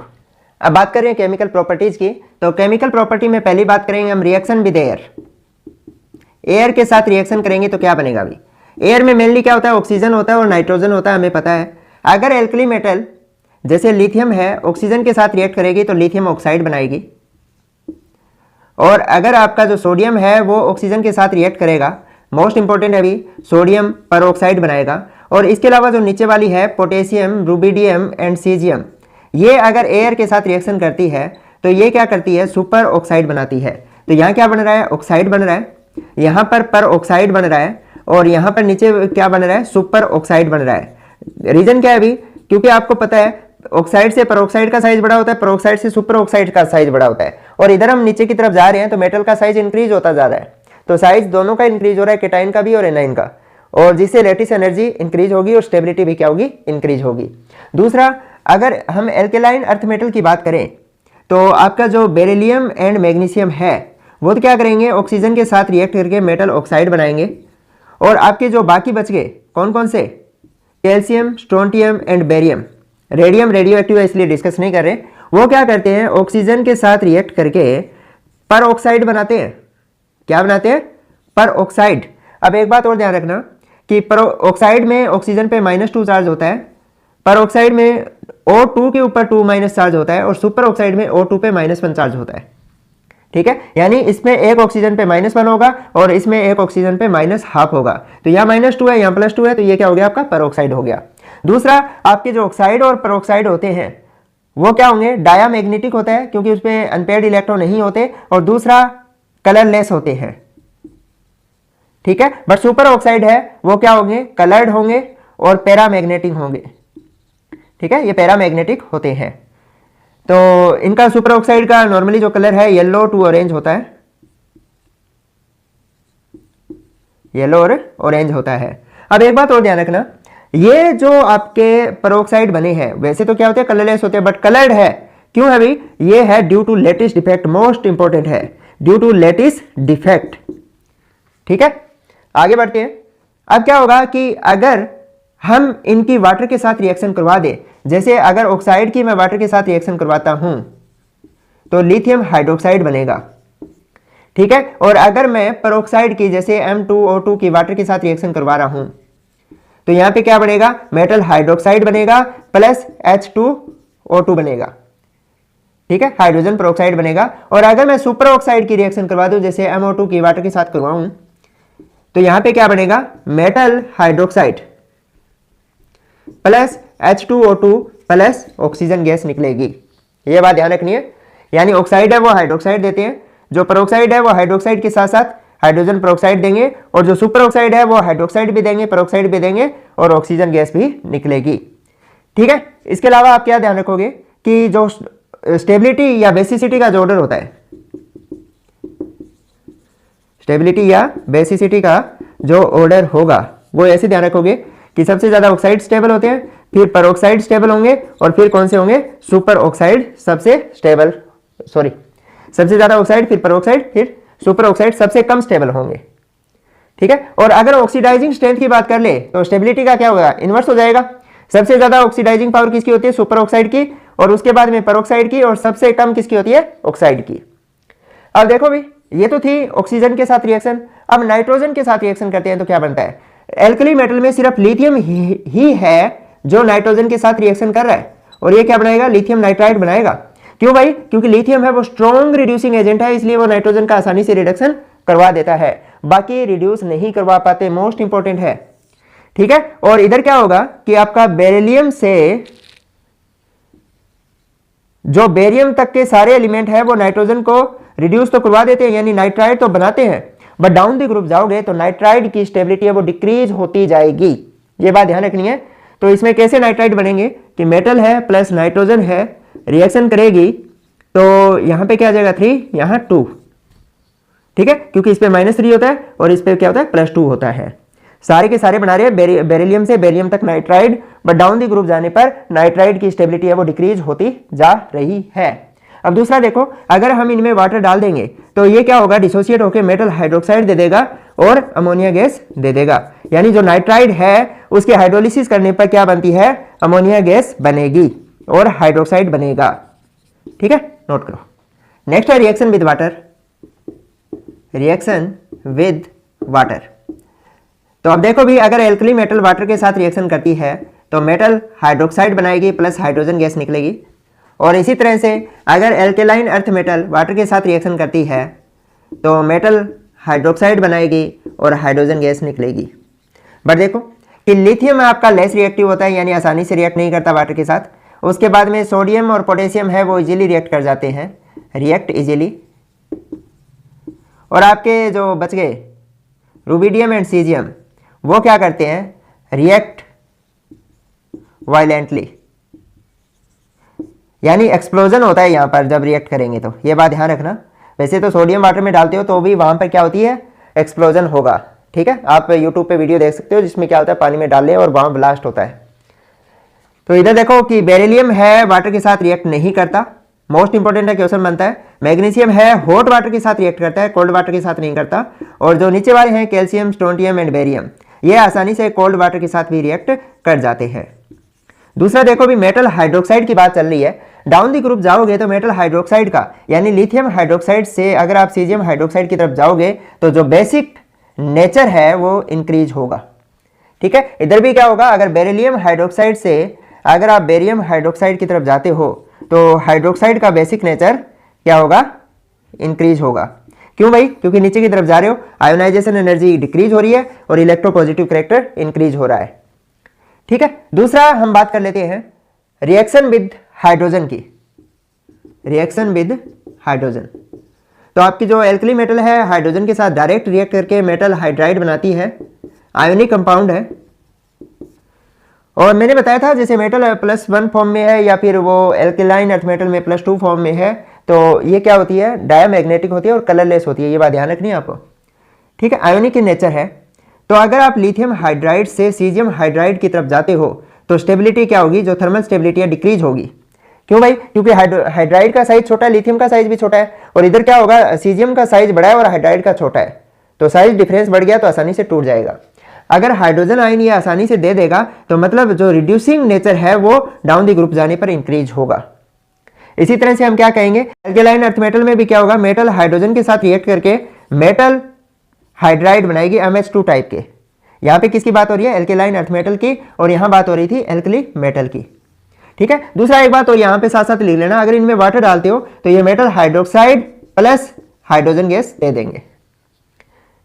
अब बात करें केमिकल प्रॉपर्टीज की, तो केमिकल प्रॉपर्टी में पहली बात करेंगे हम रिएक्शन विद एयर। एयर के साथ रिएक्शन करेंगे तो क्या बनेगा। अभी एयर में मेनली क्या होता है, ऑक्सीजन होता है और नाइट्रोजन होता है, हमें पता है। अगर एल्कली मेटल जैसे लिथियम है ऑक्सीजन के साथ रिएक्ट करेगी तो लिथियम ऑक्साइड बनाएगी, और अगर आपका जो सोडियम है वो ऑक्सीजन के साथ रिएक्ट करेगा, मोस्ट इंपॉर्टेंट है अभी, सोडियम पर ऑक्साइड बनाएगा। और इसके अलावा जो नीचे वाली है पोटेशियम, रुबिडियम एंड सीजियम, ये अगर एयर के साथ रिएक्शन करती है तो ये क्या करती है, सुपर ऑक्साइड बनाती है। तो यहाँ क्या बन रहा है, ऑक्साइड बन रहा है, यहाँ पर ऑक्साइड बन रहा है और यहाँ पर नीचे क्या बन रहा है, सुपर ऑक्साइड बन रहा है। रीजन क्या है अभी, क्योंकि आपको पता है ऑक्साइड से पेरोक्साइड का साइज बड़ा होता है, पेरोक्साइड से सुपर ऑक्साइड का साइज बड़ा होता है, और इधर हम नीचे की तरफ जा रहे हैं तो मेटल का साइज इंक्रीज होता जा रहा है। तो साइज दोनों का इंक्रीज हो रहा है, केटाइन का भी और एनाइन का, और जिससे लैटिस एनर्जी इंक्रीज होगी और स्टेबिलिटी भी क्या होगी, इंक्रीज होगी। दूसरा, अगर हम एल्केलाइन अर्थ मेटल की बात करें तो आपका जो बेरिलियम एंड मैग्नीशियम है वो तो क्या करेंगे, ऑक्सीजन के साथ रिएक्ट करके मेटल ऑक्साइड बनाएंगे। और आपके जो बाकी बच गए कौन कौन से, calcium, strontium and barium. Radium radio active है इसलिए डिस्कस नहीं कर रहे। वो क्या करते हैं, ऑक्सीजन के साथ रिएक्ट करके पर ऑक्साइड बनाते हैं। क्या बनाते हैं, पर ऑक्साइड। अब एक बात और ध्यान रखना कि पर ऑक्साइड में ऑक्सीजन पे -2 चार्ज होता है, पर ऑक्साइड में O2 के ऊपर 2- चार्ज होता है, और सुपर ऑक्साइड में O2 पे -1 चार्ज होता है। ठीक है, यानी इसमें एक ऑक्सीजन पे -1 होगा और इसमें एक ऑक्सीजन पे -½ होगा। तो यहाँ -2 है, यहाँ +2 है, तो ये क्या हो गया, आपका परऑक्साइड हो गया। दूसरा, आपके जो ऑक्साइड और परऑक्साइड होते हैं वो क्या होंगे, डायामैग्नेटिक होता है क्योंकि उसमें अनपेयर्ड इलेक्ट्रॉन नहीं होते, और दूसरा कलरलेस होते हैं। ठीक है, बट सुपर ऑक्साइड है वो क्या होंगे, कलर्ड होंगे और पैरामैग्नेटिक होंगे। ठीक है, ये पैरामैग्नेटिक होते हैं। तो इनका सुपर ऑक्साइड का नॉर्मली जो कलर है येलो टू ऑरेंज होता है, येलो और ऑरेंज होता है। अब एक बात और ध्यान रखना, ये जो आपके पेरोक्साइड बने हैं वैसे तो क्या होते हैं, कलरलेस होते हैं, बट कलर्ड है क्यों है भाई, ये है due to lattice defect. Most important है, ड्यू टू लैटिस डिफेक्ट। ठीक है, आगे बढ़ते हैं। अब क्या होगा कि अगर हम इनकी वाटर के साथ रिएक्शन करवा दें, जैसे अगर ऑक्साइड की मैं वाटर के साथ रिएक्शन करवाता हूं तो लिथियम हाइड्रोक्साइड बनेगा, ठीक है। और अगर मैं पेरोक्साइड की जैसे M2O2 की वाटर के साथ रिएक्शन करवा रहा हूं तो यहां पे क्या बनेगा, मेटल हाइड्रोक्साइड बनेगा प्लस H2O2 बनेगा, ठीक है, हाइड्रोजन पेरोक्साइड बनेगा। और अगर मैं सुपर ऑक्साइड की रिएक्शन करवा दूं जैसे MO2 की वाटर के साथ करवाऊं तो यहां पे क्या बनेगा, metal hydroxide plus H2O2 plus oxygen gas निकलेगी। ये बात ध्यान रखनी है, यानी ऑक्साइड है वो हाइड्रोक्साइड देते हैं, जो पेरोक्साइड है वो हाइड्रोक्साइड के साथ साथ हाइड्रोजन पेरोक्साइड देंगे, और जो सुपर ऑक्साइड है वो हाइड्रोक्साइड भी देंगे, पेरोक्साइड भी देंगे और ऑक्सीजन गैस भी निकलेगी, ठीक है। इसके अलावा आप क्या ध्यान रखोगे कि जो स्टेबिलिटी या बेसिसिटी का जो ऑर्डर होता है, स्टेबिलिटी या बेसिसिटी का जो ऑर्डर होगा वो ऐसे ध्यान रखोगे कि सबसे ज्यादा ऑक्साइड स्टेबल होते हैं, फिर पेरोक्साइड स्टेबल होंगे, और फिर कौन से होंगे, सुपर ऑक्साइड सबसे स्टेबल, सबसे ज्यादा ऑक्साइड, फिर पेरोक्साइड, फिर सुपर ऑक्साइड सबसे कम स्टेबल होंगे, ठीक है। और अगर ऑक्सीडाइजिंग स्ट्रेंथ की बात कर ले तो स्टेबिलिटी का क्या होगा, इनवर्स हो जाएगा। सबसे ज्यादा ऑक्सीडाइजिंग पावर किसकी होती है, सुपर ऑक्साइड की, और उसके बाद में पेरोक्साइड की, और सबसे कम किसकी होती है, ऑक्साइड की। अब देखो भाई, ये तो थी ऑक्सीजन के साथ रिएक्शन। अब नाइट्रोजन के साथ रिएक्शन करते हैं तो क्या बनता है, एल्कली मेटल में सिर्फ लिथियम ही है जो नाइट्रोजन के साथ रिएक्शन कर रहा है, और ये क्या बनाएगा, लिथियम नाइट्राइड बनाएगा। क्यों भाई, क्योंकि लिथियम है वो स्ट्रॉन्ग रिड्यूसिंग एजेंट है, इसलिए वो नाइट्रोजन का आसानी से रिडक्शन करवा देता है, बाकी रिड्यूस नहीं करवा पाते, मोस्ट इंपॉर्टेंट है, ठीक है। और इधर क्या होगा कि आपका बेरिलियम से जो बेरियम तक के सारे एलिमेंट है वो नाइट्रोजन को रिड्यूस तो करवा देते हैं, यानी नाइट्राइड तो बनाते हैं, बट डाउन द ग्रुप जाओगे तो नाइट्राइड की स्टेबिलिटी है वो डिक्रीज होती जाएगी, ये बात ध्यान रखनी है। तो इसमें कैसे नाइट्राइड बनेंगे कि मेटल है प्लस नाइट्रोजन है, रिएक्शन करेगी तो यहां पे क्या आ जाएगा 3, यहां 2, ठीक है, क्योंकि इस पे -3 होता है और इस पे क्या होता है +2 होता है। सारे के सारे बना रहे हैं बेरिलियम से बेरियम तक nitride, but down the group जाने पर नाइट्राइड की स्टेबिलिटी है वो डिक्रीज होती जा रही है। अब दूसरा देखो, अगर हम इनमें वाटर डाल देंगे तो ये क्या होगा, डिसोसिएट होकर मेटल हाइड्रोक्साइड दे देगा और अमोनिया गैस दे देगा, यानी जो नाइट्राइड है उसके हाइड्रोलिसिस करने पर क्या बनती है, अमोनिया गैस बनेगी और हाइड्रोक्साइड बनेगा, ठीक है, नोट करो। नेक्स्ट है reaction with water, reaction with water. तो अब देखो भी, अगर एल्कली मेटल वाटर के साथ रिएक्शन करती है तो मेटल हाइड्रोक्साइड बनाएगी प्लस हाइड्रोजन गैस निकलेगी, और इसी तरह से अगर एल्केलाइन अर्थ मेटल वाटर के साथ रिएक्शन करती है तो मेटल हाइड्रोक्साइड बनाएगी और हाइड्रोजन गैस निकलेगी। बट देखो कि लिथियम आपका लेस रिएक्टिव होता है, यानी आसानी से रिएक्ट नहीं करता वाटर के साथ। उसके बाद में सोडियम और पोटेशियम है वो इजीली रिएक्ट कर जाते हैं, रिएक्ट इजीली। और आपके जो बच गए रुबिडियम एंड सीजियम वो क्या करते हैं, रिएक्ट वायलेंटली, यानी एक्सप्लोजन होता है यहाँ पर जब रिएक्ट करेंगे, तो ये बात ध्यान रखना। वैसे तो सोडियम वाटर में डालते हो तो भी वहाँ पर क्या होती है, एक्सप्लोजन होगा, ठीक है। आप यूट्यूब पे वीडियो देख सकते हो जिसमें क्या होता है, पानी में डाल लें और वहाँ ब्लास्ट होता है। तो इधर देखो कि बेरिलियम है वाटर के साथ रिएक्ट नहीं करता, मोस्ट इंपॉर्टेंट है, क्वेश्चन बनता है। मैग्नीशियम है हॉट वाटर के साथ रिएक्ट करता है, कोल्ड वाटर के साथ नहीं करता। और जो नीचे वाले हैं कैल्शियम, स्ट्रोंटियम एंड बेरियम, ये आसानी से कोल्ड वाटर के साथ भी रिएक्ट कर जाते हैं। दूसरा देखो भी, मेटल हाइड्रोक्साइड की बात चल रही है, डाउन दी ग्रुप जाओगे तो मेटल हाइड्रोक्साइड का यानी लिथियम हाइड्रोक्साइड से अगर आप सीजियम हाइड्रोक्साइड की तरफ जाओगे तो जो बेसिक नेचर है वो इंक्रीज होगा, ठीक है। इधर भी क्या होगा, अगर बेरिलियम हाइड्रोक्साइड से अगर आप बेरियम हाइड्रोक्साइड की तरफ जाते हो तो हाइड्रोक्साइड का बेसिक नेचर क्या होगा, इंक्रीज होगा। क्यों भाई, क्योंकि नीचे की तरफ जा रहे हो, आयोनाइजेशन एनर्जी डिक्रीज हो रही है और इलेक्ट्रोपॉजिटिव कैरेक्टर इंक्रीज हो रहा है, ठीक है। दूसरा हम बात कर लेते हैं रिएक्शन विद हाइड्रोजन की, रिएक्शन विद हाइड्रोजन। तो आपकी जो एल्कली मेटल है हाइड्रोजन के साथ डायरेक्ट रिएक्ट करके मेटल हाइड्राइड बनाती है, आयोनिक कंपाउंड है। और मैंने बताया था जैसे मेटल +1 फॉर्म में है या फिर वो एल्कलाइन अर्थ मेटल में +2 फॉर्म में है, तो ये क्या होती है, डायमैग्नेटिक होती है और कलरलेस होती है, ये बात ध्यान रखनी है आपको, ठीक है। आयोनिक इन नेचर है। तो अगर आप लिथियम हाइड्राइड से सीजियम हाइड्राइड की तरफ जाते हो तो स्टेबिलिटी क्या होगी, जो थर्मल स्टेबिलिटी है डिक्रीज होगी। क्यों भाई, क्योंकि हाइड्राइड का साइज छोटा है, लिथियम का साइज भी छोटा है, और इधर क्या होगा, सीजियम का साइज बड़ा है और हाइड्राइड का छोटा है, तो साइज डिफरेंस बढ़ गया तो आसानी से टूट जाएगा। अगर हाइड्रोजन आयन ये आसानी से दे देगा तो मतलब जो रिड्यूसिंग नेचर है वो डाउन दी ग्रुप जाने पर इंक्रीज होगा। इसी तरह से हम क्या कहेंगे, एल्केलाइन अर्थ मेटल में भी क्या होगा, मेटल हाइड्रोजन के साथ रिएक्ट करके मेटल हाइड्राइड बनाएगी MH2 टाइप के। यहाँ पे किसकी बात हो रही है, एल्केलाइन अर्थ मेटल की, और यहाँ बात हो रही थी एल्कली मेटल की। ठीक है, दूसरा एक बात और यहाँ पे साथ साथ लिख लेना, अगर इनमें वाटर डालते हो तो ये metal hydroxide plus hydrogen gas दे देंगे।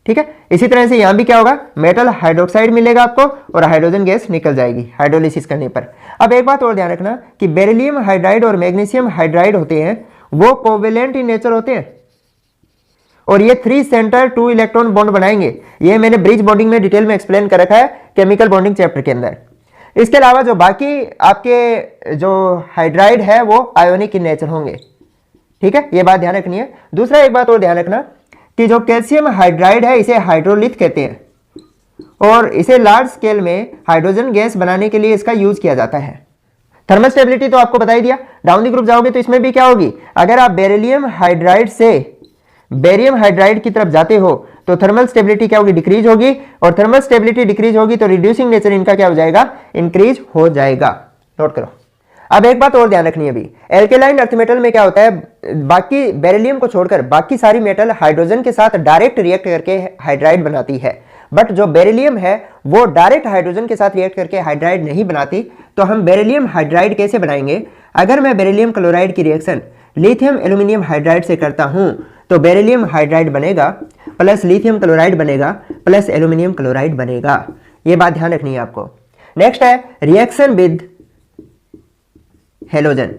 ठीक है, इसी तरह से यहां भी क्या होगा, मेटल हाइड्रोक्साइड मिलेगा आपको और हाइड्रोजन गैस निकल जाएगी हाइड्रोलिसिस करने पर। अब एक बात और ध्यान रखना कि बेरिलियम हाइड्राइड और मैग्नीशियम हाइड्राइड होते हैं वो कोवेलेंट इन नेचर होते हैं और ये 3 सेंटर 2 इलेक्ट्रॉन बॉन्ड बनाएंगे। ये मैंने ब्रिज बॉन्डिंग में डिटेल में एक्सप्लेन कर रखा है केमिकल बॉन्डिंग चैप्टर के अंदर। इसके अलावा जो बाकी आपके जो हाइड्राइड है वो आयोनिक इन नेचर होंगे। ठीक है, ये बात ध्यान रखनी है। दूसरा एक बात और ध्यान रखना कि जो कैल्शियम हाइड्राइड है इसे हाइड्रोलिथ कहते हैं और इसे लार्ज स्केल में हाइड्रोजन गैस बनाने के लिए इसका यूज किया जाता है। थर्मल स्टेबिलिटी तो आपको बता ही दिया। डाउन दी ग्रुप जाओगे तो इसमें भी क्या होगी, अगर आप बेरिलियम हाइड्राइड से बेरियम हाइड्राइड की तरफ जाते हो तो थर्मल स्टेबिलिटी क्या होगी, डिक्रीज होगी, और थर्मल स्टेबिलिटी डिक्रीज होगी तो रिड्यूसिंग नेचर इनका क्या हो जाएगा, इंक्रीज हो जाएगा। नोट करो। अब एक बात और ध्यान रखनी है, अभी एल्केलाइन अर्थ मेटल में क्या होता है, बाकी बेरिलियम को छोड़कर बाकी सारी मेटल हाइड्रोजन के साथ डायरेक्ट रिएक्ट करके हाइड्राइड बनाती है, बट जो बेरिलियम है वो डायरेक्ट हाइड्रोजन के साथ रिएक्ट करके हाइड्राइड नहीं बनाती। तो हम बेरिलियम हाइड्राइड कैसे बनाएंगे, अगर मैं बेरिलियम क्लोराइड की रिएक्शन लिथियम एल्यूमिनियम हाइड्राइड से करता हूं तो बेरिलियम हाइड्राइड बनेगा प्लस लिथियम क्लोराइड बनेगा प्लस एल्यूमिनियम क्लोराइड बनेगा। ये बात ध्यान रखनी है आपको। नेक्स्ट है रिएक्शन विद हेलोजन।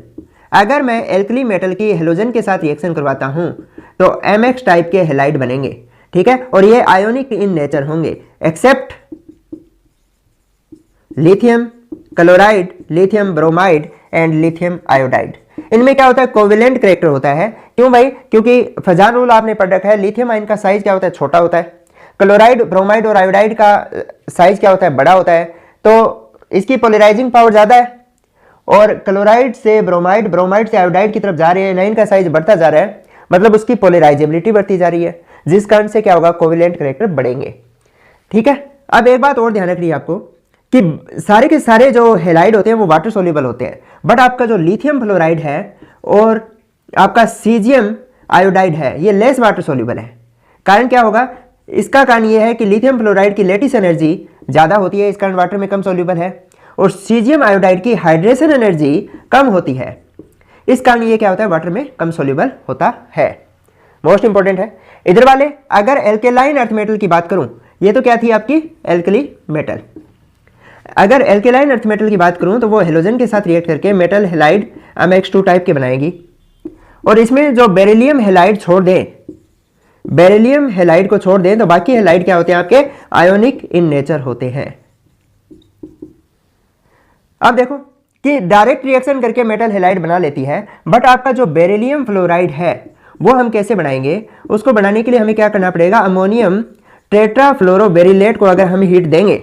अगर मैं एल्कली मेटल की हेलोजन के साथ रिएक्शन करवाता हूं तो MX टाइप के हेलाइड बनेंगे। ठीक है, और ये आयोनिक इन नेचर होंगे except lithium chloride, lithium bromide and lithium iodide. इनमें क्या होता है, कोवेलेंट कैरेक्टर होता है। क्यों भाई, क्योंकि फजान रूल आपने पढ़ रखा है, लिथियम आयन का साइज क्या होता है, छोटा होता है, क्लोराइड ब्रोमाइड और आयोडाइड का साइज क्या होता है, बड़ा होता है, तो इसकी पोलराइजिंग पावर ज्यादा है, और क्लोराइड से ब्रोमाइड, ब्रोमाइड से आयोडाइड की तरफ जा रही है, लाइन का साइज बढ़ता जा रहा है, मतलब उसकी पोलराइजेबिलिटी बढ़ती जा रही है, जिस कारण से क्या होगा, कोवेलेंट कैरेक्टर बढ़ेंगे। ठीक है, अब एक बात और ध्यान रखनी है आपको कि सारे के सारे जो हेलाइड होते हैं वो वाटर सोल्यूबल होते हैं, बट आपका जो लिथियम फ्लोराइड है और आपका सीजियम आयोडाइड है ये लेस वाटर सोल्यूबल है। कारण क्या होगा, इसका कारण ये है कि लिथियम फ्लोराइड की लेटिस एनर्जी ज़्यादा होती है, इस कारण वाटर में कम सोल्यूबल है, और सीजियम आयोडाइड की हाइड्रेशन एनर्जी कम होती है, इस कारण ये क्या होता है, वाटर में कम सोल्यूबल होता है। मोस्ट इंपॉर्टेंट है। इधर वाले अगर एल्केलाइन अर्थ मेटल की बात करूं, ये तो क्या थी आपकी एल्कली मेटल। अगर एल्केलाइन अर्थ मेटल की बात करूं तो वो हेलोजन के साथ रिएक्ट करके मेटल हेलाइड MX2 टाइप के बनाएगी, और इसमें जो बेरिलियम हेलाइड छोड़ दें, बेरिलियम हेलाइड को छोड़ दें तो बाकी हेलाइड क्या होते हैं आपके, आयोनिक इन नेचर होते हैं। अब देखो कि डायरेक्ट रिएक्शन करके मेटल हेलाइड बना लेती है, बट आपका जो बेरिलियम फ्लोराइड है वो हम कैसे बनाएंगे, उसको बनाने के लिए हमें क्या करना पड़ेगा, अमोनियम टेट्राफ्लोरोबेरिलेट को अगर हम हीट देंगे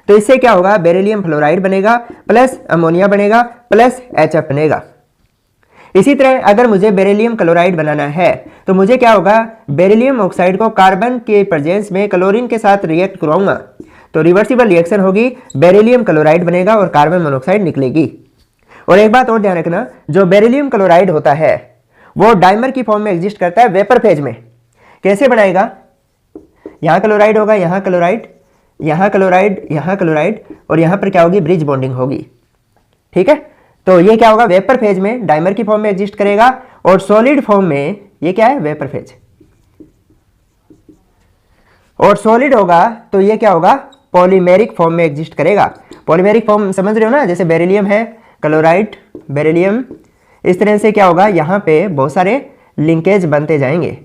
तो इससे क्या होगा, बेरिलियम फ्लोराइड बनेगा प्लस अमोनिया बनेगा प्लस HF बनेगा। इसी तरह अगर मुझे बेरिलियम क्लोराइड बनाना है तो मुझे क्या होगा, बेरिलियम ऑक्साइड को कार्बन के प्रेजेंस में क्लोरीन के साथ रिएक्ट करवाऊंगा तो रिवर्सिबल रिएक्शन होगी, बेरिलियम क्लोराइड बनेगा और कार्बन मोनोऑक्साइड निकलेगी। और एक बात और ध्यान रखना, जो बेरिलियम क्लोराइड होता है वो डाइमर की फॉर्म में एग्जिस्ट करता है वेपर फेज में। कैसे बनाएगा, यहां क्लोराइड होगा, यहां क्लोराइड, यहां क्लोराइड, यहां क्लोराइड, और यहां पर क्या होगी, ब्रिज बॉन्डिंग होगी। ठीक है, तो ये क्या होगा, वेपर फेज में डाइमर की फॉर्म में एग्जिस्ट करेगा, और सॉलिड फॉर्म में ये क्या है, वेपर फेज, और सॉलिड होगा तो ये क्या होगा, पॉलीमेरिक फॉर्म में एग्जिस्ट करेगा। पॉलीमेरिक फॉर्म समझ रहे हो ना, जैसे बेरिलियम है, क्लोराइड, बेरिलियम, इस तरह से क्या होगा, यहाँ पे बहुत सारे लिंकेज बनते जाएंगे।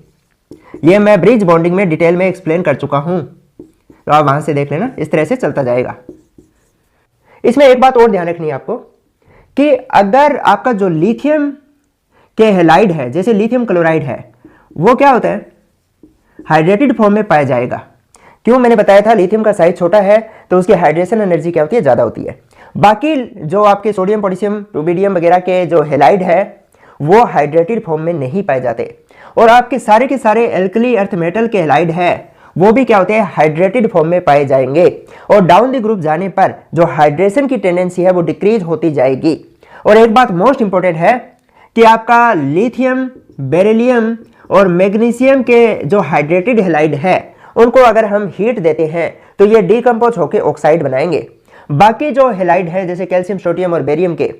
ये मैं ब्रिज बॉन्डिंग में डिटेल में एक्सप्लेन कर चुका हूं, तो आप वहां से देख लेना, इस तरह से चलता जाएगा। इसमें एक बात और ध्यान रखनी है आपको कि अगर आपका जो लिथियम के हेलाइड है, जैसे लिथियम क्लोराइड है, वो क्या होता है, हाइड्रेटेड फॉर्म में पाया जाएगा। क्यों, मैंने बताया था लिथियम का साइज छोटा है तो उसकी हाइड्रेशन एनर्जी क्या होती है, ज्यादा होती है। बाकी जो आपके सोडियम पोटेशियम रूबिडियम वगैरह के जो हेलाइड है वो हाइड्रेटेड फॉर्म में नहीं पाए जाते, और आपके सारे के सारे एल्कली अर्थ मेटल के हेलाइड है वो भी क्या होते हैं, हाइड्रेटेड फॉर्म में पाए जाएंगे। और डाउन द ग्रुप जाने पर जो हाइड्रेशन की टेंडेंसी है वो डिक्रीज होती जाएगी। और एक बात मोस्ट इंपॉर्टेंट है कि आपका लिथियम, बेरिलियम और मैग्नीशियम के जो हाइड्रेटेड हैलाइड है उनको अगर हम हीट देते हैं तो ये डीकम्पोज होकर ऑक्साइड बनाएंगे। बाकी जो हैलाइड है जैसे कैल्शियम, स्ट्रोटियम और बेरियम के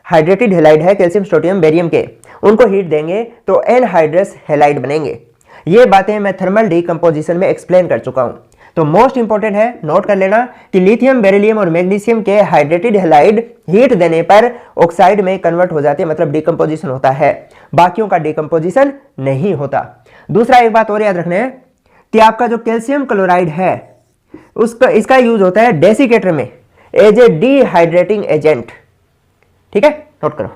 हाइड्रेटेड हैलाइड है, कैल्शियम, स्ट्रोटियम, बेरियम के, उनको हीट देंगे तो एनहाइड्रस हैलाइड बनेंगे। ये बातें मैं थर्मल डीकम्पोजिशन में एक्सप्लेन कर चुका हूं। तो मोस्ट इंपॉर्टेंट है, नोट कर लेना कि लिथियम, बेरिलियम और मैग्नीशियम के हाइड्रेटेड हैलाइड हीट देने पर ऑक्साइड में कन्वर्ट हो जाते हैं, मतलब डीकम्पोजिशन होता है। बाकियों का डीकम्पोजिशन नहीं होता। दूसरा एक बात और याद रखना है कि आपका जो कैल्शियम क्लोराइड है उसका इसका यूज होता है डेसिकेटर में एज ए डिहाइड्रेटिंग एजेंट। ठीक है, नोट करो।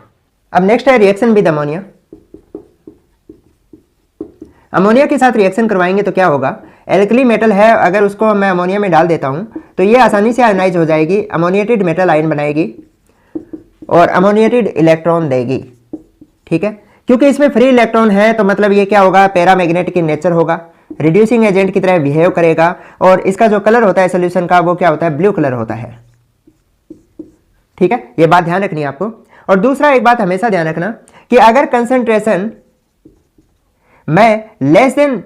अब नेक्स्ट है रिएक्शन विद अमोनिया। अमोनिया के साथ रिएक्शन करवाएंगे तो क्या होगा, एल्कली मेटल है, अगर उसको मैं अमोनिया में डाल देता हूं तो ये आसानी से आयनाइज हो जाएगी, अमोनिएटेड मेटल आयन बनाएगी और अमोनिएटेड इलेक्ट्रॉन देगी। ठीक है, क्योंकि इसमें फ्री इलेक्ट्रॉन है तो मतलब ये क्या होगा, पैरामैग्नेटिक इन नेचर होगा, रिड्यूसिंग एजेंट की तरह बिहेव करेगा और इसका जो कलर होता है सोल्यूशन का वो क्या होता है, ब्लू कलर होता है। ठीक है, ये बात ध्यान रखनी है आपको। और दूसरा एक बात हमेशा ध्यान रखना कि अगर कंसंट्रेशन मैं लेस देन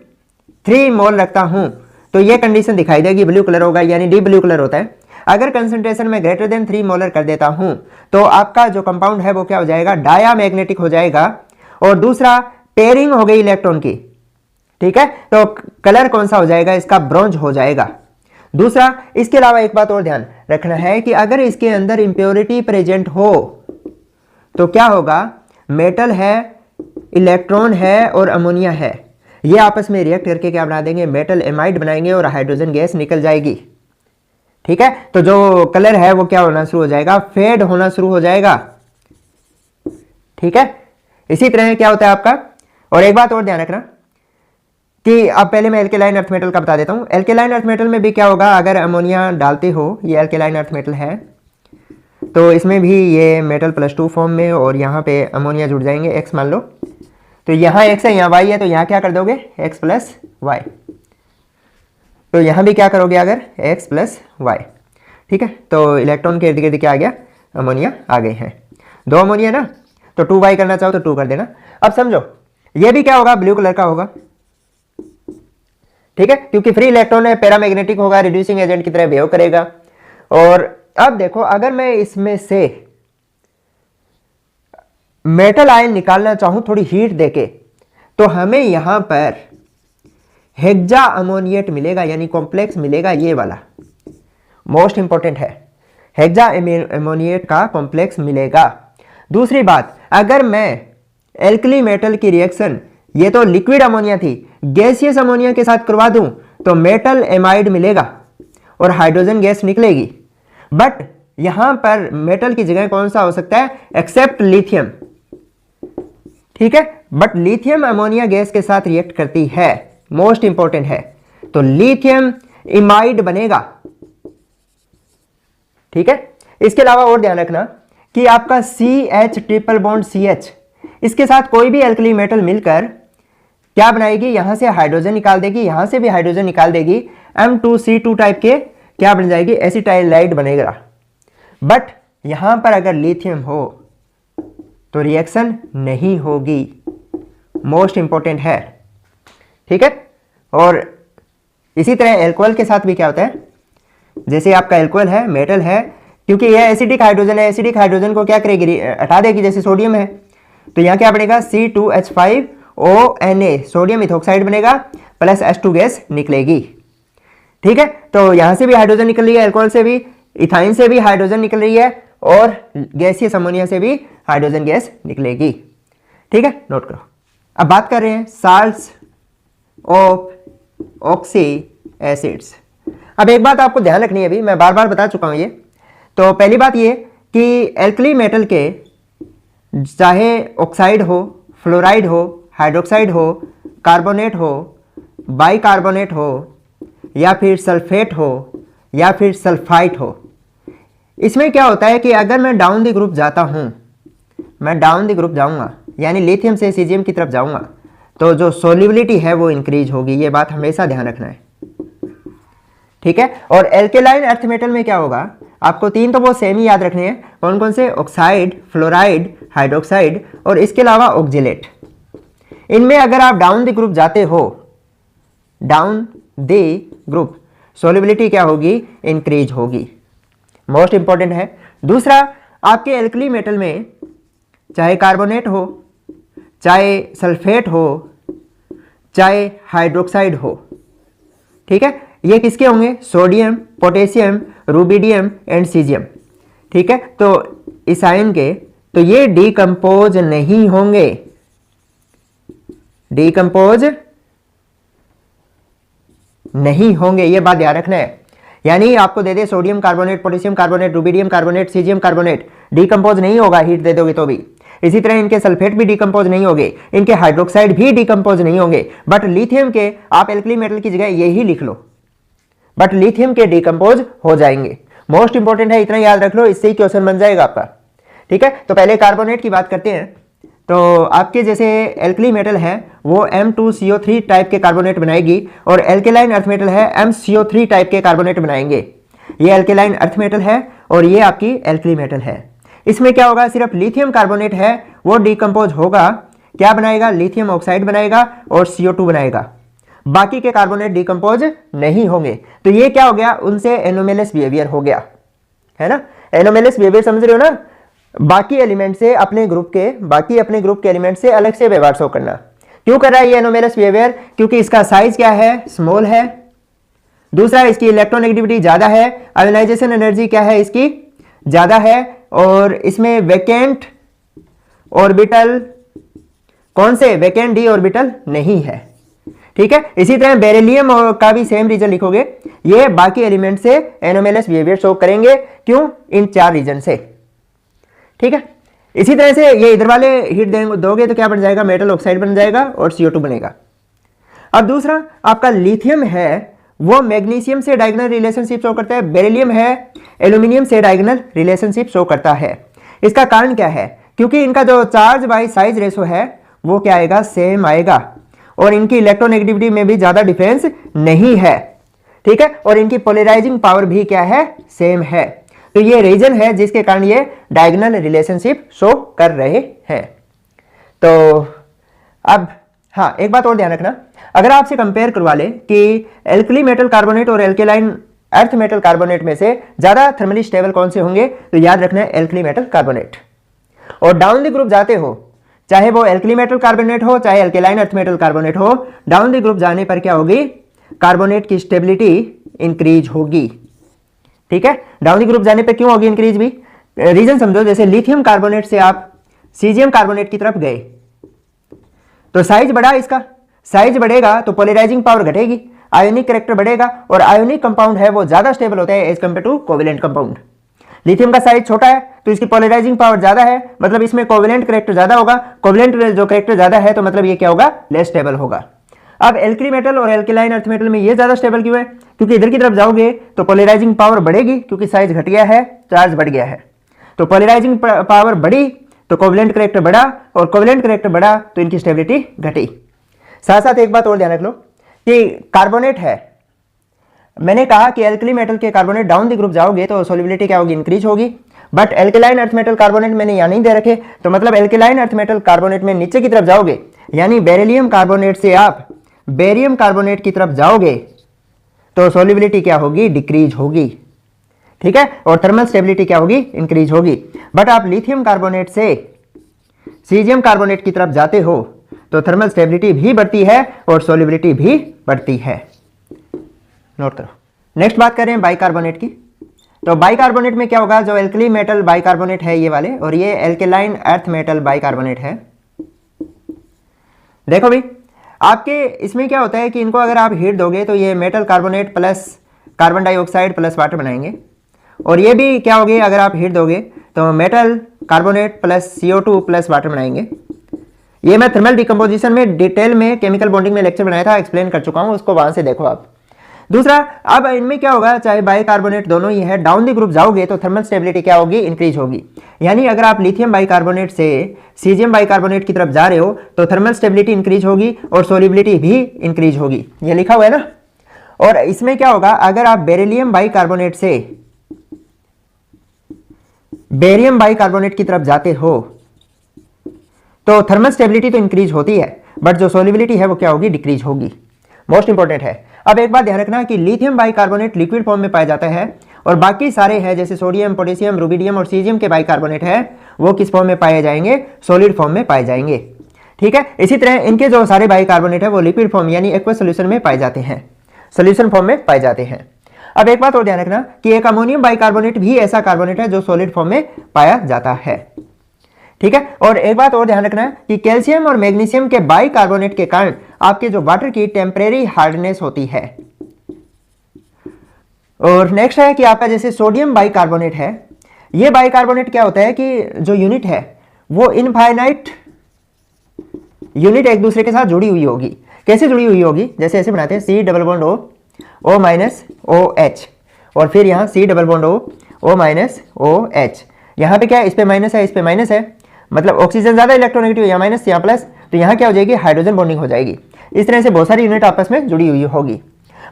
3 मोल रखता हूं तो ये कंडीशन दिखाई देगी, ब्लू कलर होगा, यानी डी ब्लू कलर होता है। अगर कंसंट्रेशन में ग्रेटर देन 3 मोलर कर देता हूं तो आपका जो कंपाउंड है वो क्या हो जाएगा, डायामैग्नेटिक हो जाएगा। और दूसरा पेयरिंग हो गई इलेक्ट्रॉन की। ठीक है, तो कलर कौन सा हो जाएगा, इसका ब्रॉन्ज हो जाएगा। दूसरा, इसके अलावा एक बात और ध्यान रखना है कि अगर इसके अंदर इंप्योरिटी प्रेजेंट हो तो क्या होगा, मेटल है, इलेक्ट्रॉन है और अमोनिया है, ये आपस में रिएक्ट करके क्या बना देंगे, मेटल एमाइड बनाएंगे और हाइड्रोजन गैस निकल जाएगी। ठीक है, तो जो कलर है वो क्या होना शुरू हो जाएगा, फेड होना शुरू हो जाएगा। ठीक है, इसी तरह क्या होता है आपका। और एक बात और ध्यान रखना कि अब पहले मैं एल्केलाइन अर्थ मेटल का बता देता हूं। एल्केलाइन अर्थ मेटल में भी क्या होगा, अगर अमोनिया डालते हो, ये एल्केलाइन अर्थ मेटल है तो इसमें भी ये मेटल +2 फॉर्म में और यहाँ पे अमोनिया जुड़ जाएंगे, x मान लो, तो यहाँ x है, यहाँ y है, तो यहाँ क्या कर दोगे, x + y। तो यहाँ भी क्या करोगे अगर, x + y। ठीक है, तो इलेक्ट्रॉन के इर्द गिर्द क्या आ गया, अमोनिया आ गए हैं। 2 अमोनिया ना, तो 2y करना चाहो तो 2 कर देना। अब समझो ये भी क्या होगा, ब्लू कलर का होगा। ठीक है, क्योंकि फ्री इलेक्ट्रॉन है, पैरामैग्नेटिक होगा, रिड्यूसिंग एजेंट की तरह बिहेव करेगा। और अब देखो, अगर मैं इसमें से मेटल आयन निकालना चाहूं थोड़ी हीट देके तो हमें यहां पर हेक्सा अमोनिएट मिलेगा, यानी कॉम्प्लेक्स मिलेगा, ये वाला मोस्ट इंपॉर्टेंट है, हेक्सा अमोनिएट का कॉम्प्लेक्स मिलेगा। दूसरी बात, अगर मैं एल्कली मेटल की रिएक्शन, ये तो लिक्विड अमोनिया थी, गैसियस अमोनिया के साथ करवा दूं तो मेटल एमाइड मिलेगा और हाइड्रोजन गैस निकलेगी। बट यहां पर मेटल की जगह कौन सा हो सकता है, एक्सेप्ट लिथियम। ठीक है, बट लिथियम अमोनिया गैस के साथ रिएक्ट करती है, मोस्ट इंपॉर्टेंट है, तो लिथियम इमाइड बनेगा। ठीक है, इसके अलावा और ध्यान रखना कि आपका CH ट्रिपल बॉन्ड CH, इसके साथ कोई भी एल्कली मेटल मिलकर क्या बनाएगी, यहां से हाइड्रोजन निकाल देगी, यहां से भी हाइड्रोजन निकाल देगी, M2C2 टाइप के क्या बन जाएगी, एसिटाइलाइड बनेगा। बट यहां पर अगर लिथियम हो तो रिएक्शन नहीं होगी, मोस्ट इंपॉर्टेंट है। ठीक है, और इसी तरह एल्कोहल के साथ भी क्या होता है, जैसे आपका एल्कोहल है, मेटल है, क्योंकि यह एसिडिक हाइड्रोजन है, एसिडिक हाइड्रोजन को क्या करेगी, हटा देगी, जैसे सोडियम है, तो यहां क्या बनेगा, C2H5ONa, सोडियम इथोक्साइड बनेगा, प्लस H2 गैस निकलेगी। ठीक है, तो यहां से भी हाइड्रोजन निकल रही है, एल्कोहल से भी, इथाइन से भी हाइड्रोजन निकल रही है और गैसियस अमोनिया से भी हाइड्रोजन गैस निकलेगी। ठीक है, नोट करो। अब बात कर रहे हैं साल्ट्स ऑफ ऑक्सी एसिड्स। अब एक बात आपको ध्यान रखनी है, अभी मैं बार बार बता चुका हूं ये। तो पहली बात ये कि एल्कली मेटल के चाहे ऑक्साइड हो, फ्लोराइड हो, हाइड्रोक्साइड हो, कार्बोनेट हो, बाइकार्बोनेट हो, या फिर सल्फेट हो, या फिर सल्फाइट हो, इसमें क्या होता है कि अगर मैं डाउन द ग्रुप जाता हूं, मैं डाउन द ग्रुप जाऊंगा, यानी लिथियम से सीजियम की तरफ जाऊंगा, तो जो सोल्युबिलिटी है वो इंक्रीज होगी। ये बात हमेशा ध्यान रखना है। ठीक है। और एल्केलाइन अर्थ मेटल में क्या होगा, आपको तीन तो वो सेम ही याद रखने हैं। कौन कौन से? ऑक्साइड, फ्लोराइड, हाइड्रोक्साइड और इसके अलावा ऑक्जिलेट। इनमें अगर आप डाउन द ग्रुप जाते हो, डाउन द ग्रुप, सॉल्युबिलिटी क्या होगी? इंक्रीज होगी। मोस्ट इंपॉर्टेंट है। दूसरा, आपके एल्कली मेटल में चाहे कार्बोनेट हो, चाहे सल्फेट हो, चाहे हाइड्रोक्साइड हो, ठीक है, ये किसके होंगे? Sodium, potassium, rubidium and caesium, ठीक है। तो इस आयन के, तो ये डिकम्पोज नहीं होंगे, डिकम्पोज नहीं होंगे, ये बात ध्यान रखना है। यानी आपको दे दे sodium carbonate, potassium carbonate, rubidium carbonate, caesium carbonate, decompose नहीं होगा, हीट दे दोगे तो भी। इसी तरह इनके सल्फेट भी डिकम्पोज नहीं होंगे, इनके हाइड्रोक्साइड भी डिकम्पोज नहीं होंगे। बट लिथियम के आप एल्कली मेटल की जगह यही लिख लो, बट लिथियम के डिकम्पोज हो जाएंगे। मोस्ट इंपॉर्टेंट है, इतना याद रख लो, इससे ही क्वेश्चन बन जाएगा आपका, ठीक है। तो पहले कार्बोनेट की बात करते हैं। तो आपके जैसे एल्कली मेटल है वो M2CO3 टाइप के कार्बोनेट बनाएगी, और एल्केलाइन अर्थ मेटल है MCO3 टाइप के कार्बोनेट बनाएंगे। ये एल्केलाइन अर्थ मेटल है और ये आपकी एल्कली मेटल है। इसमें क्या होगा? सिर्फ लिथियम कार्बोनेट है वो डिकम्पोज होगा, क्या बनाएगा? लिथियम ऑक्साइड बनाएगा और CO2 बनाएगा। बाकी के कार्बोनेट डिकम्पोज नहीं होंगे। तो ये क्या हो गया? उनसे एनोमेलस बिहेवियर हो गया, है ना। एनोमेलस बिहेवियर समझ रहे हो ना? बाकी एलिमेंट से अपने ग्रुप के, बाकी अपने ग्रुप के एलिमेंट से अलग से व्यवहार शो करना। क्यों कर रहा है ये एनोमेलस बिहेवियर? क्योंकि इसका साइज क्या है? स्मॉल है। दूसरा, इसकी इलेक्ट्रोनेगेटिविटी ज्यादा है, आयोनाइजेशन एनर्जी क्या है? इसकी ज्यादा है। और इसमें वैकेंट ऑर्बिटल, कौन से? वैकेंट डी ऑर्बिटल नहीं है, ठीक है। इसी तरह बेरिलियम का भी सेम रीजन लिखोगे, ये बाकी एलिमेंट से एनोमेलस बिहेवियर शो करेंगे। क्यों? इन 4 रीजन से, ठीक है। इसी तरह से ये इधर वाले हीट दोगे तो क्या बन जाएगा? मेटल ऑक्साइड बन जाएगा और CO2 बनेगा। अब दूसरा, आपका लिथियम है वो मैग्नीशियम से डायगोनल रिलेशनशिप शो करता है, बेरिलियम है एल्यूमिनियम से डायगोनल रिलेशनशिप शो करता है। इसका कारण क्या है? क्योंकि इनका जो चार्ज बाय साइज रेशो है वो क्या आएगा? सेम आएगा, और इनकी इलेक्ट्रोनेगेटिविटी में भी ज्यादा डिफरेंस नहीं है, ठीक है। और इनकी पोलराइजिंग पावर भी क्या है? सेम है। तो ये रीजन है जिसके कारण ये डायगोनल रिलेशनशिप शो कर रहे हैं। तो अब हाँ, एक बात और ध्यान रखना, अगर आपसे कंपेयर करवा ले कि एल्कली मेटल कार्बोनेट और एल्केलाइन अर्थ मेटल कार्बोनेट में से ज्यादा थर्मली स्टेबल कौन से होंगे, तो याद रखना है एल्कली मेटल कार्बोनेट। और डाउन द ग्रुप जाते हो, चाहे वो एल्कली मेटल कार्बोनेट हो चाहे एल्केलाइन अर्थ मेटल कार्बोनेट हो, डाउन द ग्रुप जाने पर क्या होगी? कार्बोनेट की स्टेबिलिटी इंक्रीज होगी, ठीक है। डाउन द ग्रुप जाने पर क्यों होगी इंक्रीज भी? रीजन समझो, जैसे लिथियम कार्बोनेट से आप सीजियम कार्बोनेट की तरफ गए तो साइज बढ़ा, इसका साइज बढ़ेगा तो पोलराइजिंग पावर घटेगी, आयोनिक कैरेक्टर बढ़ेगा, और आयोनिक कंपाउंड है वो ज्यादा स्टेबल होता है as compare to covalent compound. Lithium का साइज छोटा है तो इसकी पोलराइजिंग पावर ज्यादा है, मतलब इसमें कोवेलेंट कैरेक्टर ज्यादा होगा। कोवेलेंट जो कैरेक्टर ज्यादा है तो मतलब ये क्या होगा? लेस स्टेबल होगा। अब एल्कली मेटल और एल्केलाइन अर्थ मेटल में ये ज्यादा स्टेबल क्यों है? क्योंकि इधर की तरफ जाओगे तो पोलराइजिंग पावर बढ़ेगी, क्योंकि साइज घट गया है, चार्ज बढ़ गया है। तो पोलराइजिंग पावर बढ़ी तो कोवेलेंट कैरेक्टर बढ़ा, और कोवेलेंट कैरेक्टर बढ़ा तो इनकी स्टेबिलिटी घटी। साथ साथ एक बात और ध्यान रख लो कि कार्बोनेट है, मैंने कहा कि एल्कली मेटल के कार्बोनेट डाउन द ग्रुप जाओगे तो सॉल्युबिलिटी क्या होगी? इंक्रीज होगी। But alkaline earth metal carbonate मैंने यहाँ नहीं दे रखे, तो मतलब एल्केलाइन अर्थ मेटल कार्बोनेट में नीचे की तरफ जाओगे, यानी बेरिलियम कार्बोनेट से आप बेरियम कार्बोनेट की तरफ जाओगे तो सॉल्युबिलिटी क्या होगी? डिक्रीज होगी, ठीक है। और थर्मल स्टेबिलिटी क्या होगी? इंक्रीज होगी। बट आप लिथियम कार्बोनेट से सीजियम कार्बोनेट की तरफ जाते हो तो थर्मल स्टेबिलिटी भी बढ़ती है और सॉल्युबिलिटी भी बढ़ती है। नोट करो। नेक्स्ट बात करें बाइकार्बोनेट की। तो बाइकार्बोनेट में क्या होगा? जो एल्कली मेटल बाइकार्बोनेट है ये वाले, और ये एल्केलाइन अर्थ मेटल बाइकार्बोनेट है। देखो भाई, आपके इसमें क्या होता है कि इनको अगर आप हीट दोगे तो ये metal carbonate plus carbon dioxide plus water बनाएंगे, और ये भी क्या होगी? अगर आप हीट दोगे तो metal carbonate plus CO2 plus water बनाएंगे। ये मैं थर्मल डिकम्पोजिशन में डिटेल में केमिकल बॉन्डिंग में लेक्चर बनाया था, एक्सप्लेन कर चुका हूं, उसको वहां से देखो आप। दूसरा, अब इनमें क्या होगा? चाहे बाइकार्बोनेट दोनों ही है, डाउन द ग्रुप जाओगे तो थर्मल स्टेबिलिटी क्या होगी? इंक्रीज होगी। यानी अगर आप लिथियम बाइकार्बोनेट से सीजियम बाइकार्बोनेट की तरफ जा रहे हो तो थर्मल स्टेबिलिटी इंक्रीज होगी और सॉल्युबिलिटी भी इंक्रीज होगी, ये लिखा हुआ है ना। और इसमें क्या होगा, अगर आप बेरिलियम बाइकार्बोनेट से बेरियम बाइकार्बोनेट की तरफ जाते हो तो थर्मल स्टेबिलिटी तो इंक्रीज होती है, बट जो सोल्युबिलिटी है वो क्या होगी, डिक्रीज होगी। मोस्ट इंपॉर्टेंट है। अब एक बात ध्यान रखना कि लिथियम बाइकार्बोनेट लिक्विड फॉर्म में पाया जाता है और बाकी सारे हैं जैसे सोडियम, पोटेशियम, रुबिडियम और सीजियम के बाइकार्बोनेट है वो किस फॉर्म में पाए जाएंगे, सॉलिड फॉर्म में पाए जाएंगे। ठीक है, इसी तरह इनके जो सारे बाइकार्बोनेट है वो लिक्विड फॉर्म यानी एक्वस सोल्यूशन में पाए जाते हैं, सोल्यूशन फॉर्म में पाए जाते हैं। अब एक बात और ध्यान रखना कि एक अमोनियम बाइकार्बोनेट भी ऐसा कार्बोनेट है जो सॉलिड फॉर्म में पाया जाता है। ठीक है, और एक बात और ध्यान रखना कि कैल्शियम और मैग्नीशियम के बाइकार्बोनेट के कारण आपके जो वाटर की टेम्परेरी हार्डनेस होती है। और नेक्स्ट है कि आपका जैसे सोडियम बाइकार्बोनेट है, ये बाइकार्बोनेट क्या होता है कि जो यूनिट है वो इनफाइनाइट यूनिट एक दूसरे के साथ जुड़ी हुई होगी। कैसे जुड़ी हुई होगी, जैसे ऐसे बनाते हैं C double bond O, O minus O H, और फिर यहाँ C double bond O minus O H. यहाँ पे क्या है, इस पे माइनस है, इस पे माइनस है, मतलब ऑक्सीजन ज्यादा इलेक्ट्रोनेगेटिव, यहाँ माइनस यहाँ प्लस, तो यहाँ क्या हो जाएगी, हाइड्रोजन बॉन्डिंग हो जाएगी। इस तरह से बहुत सारी यूनिट आपस में जुड़ी हुई होगी।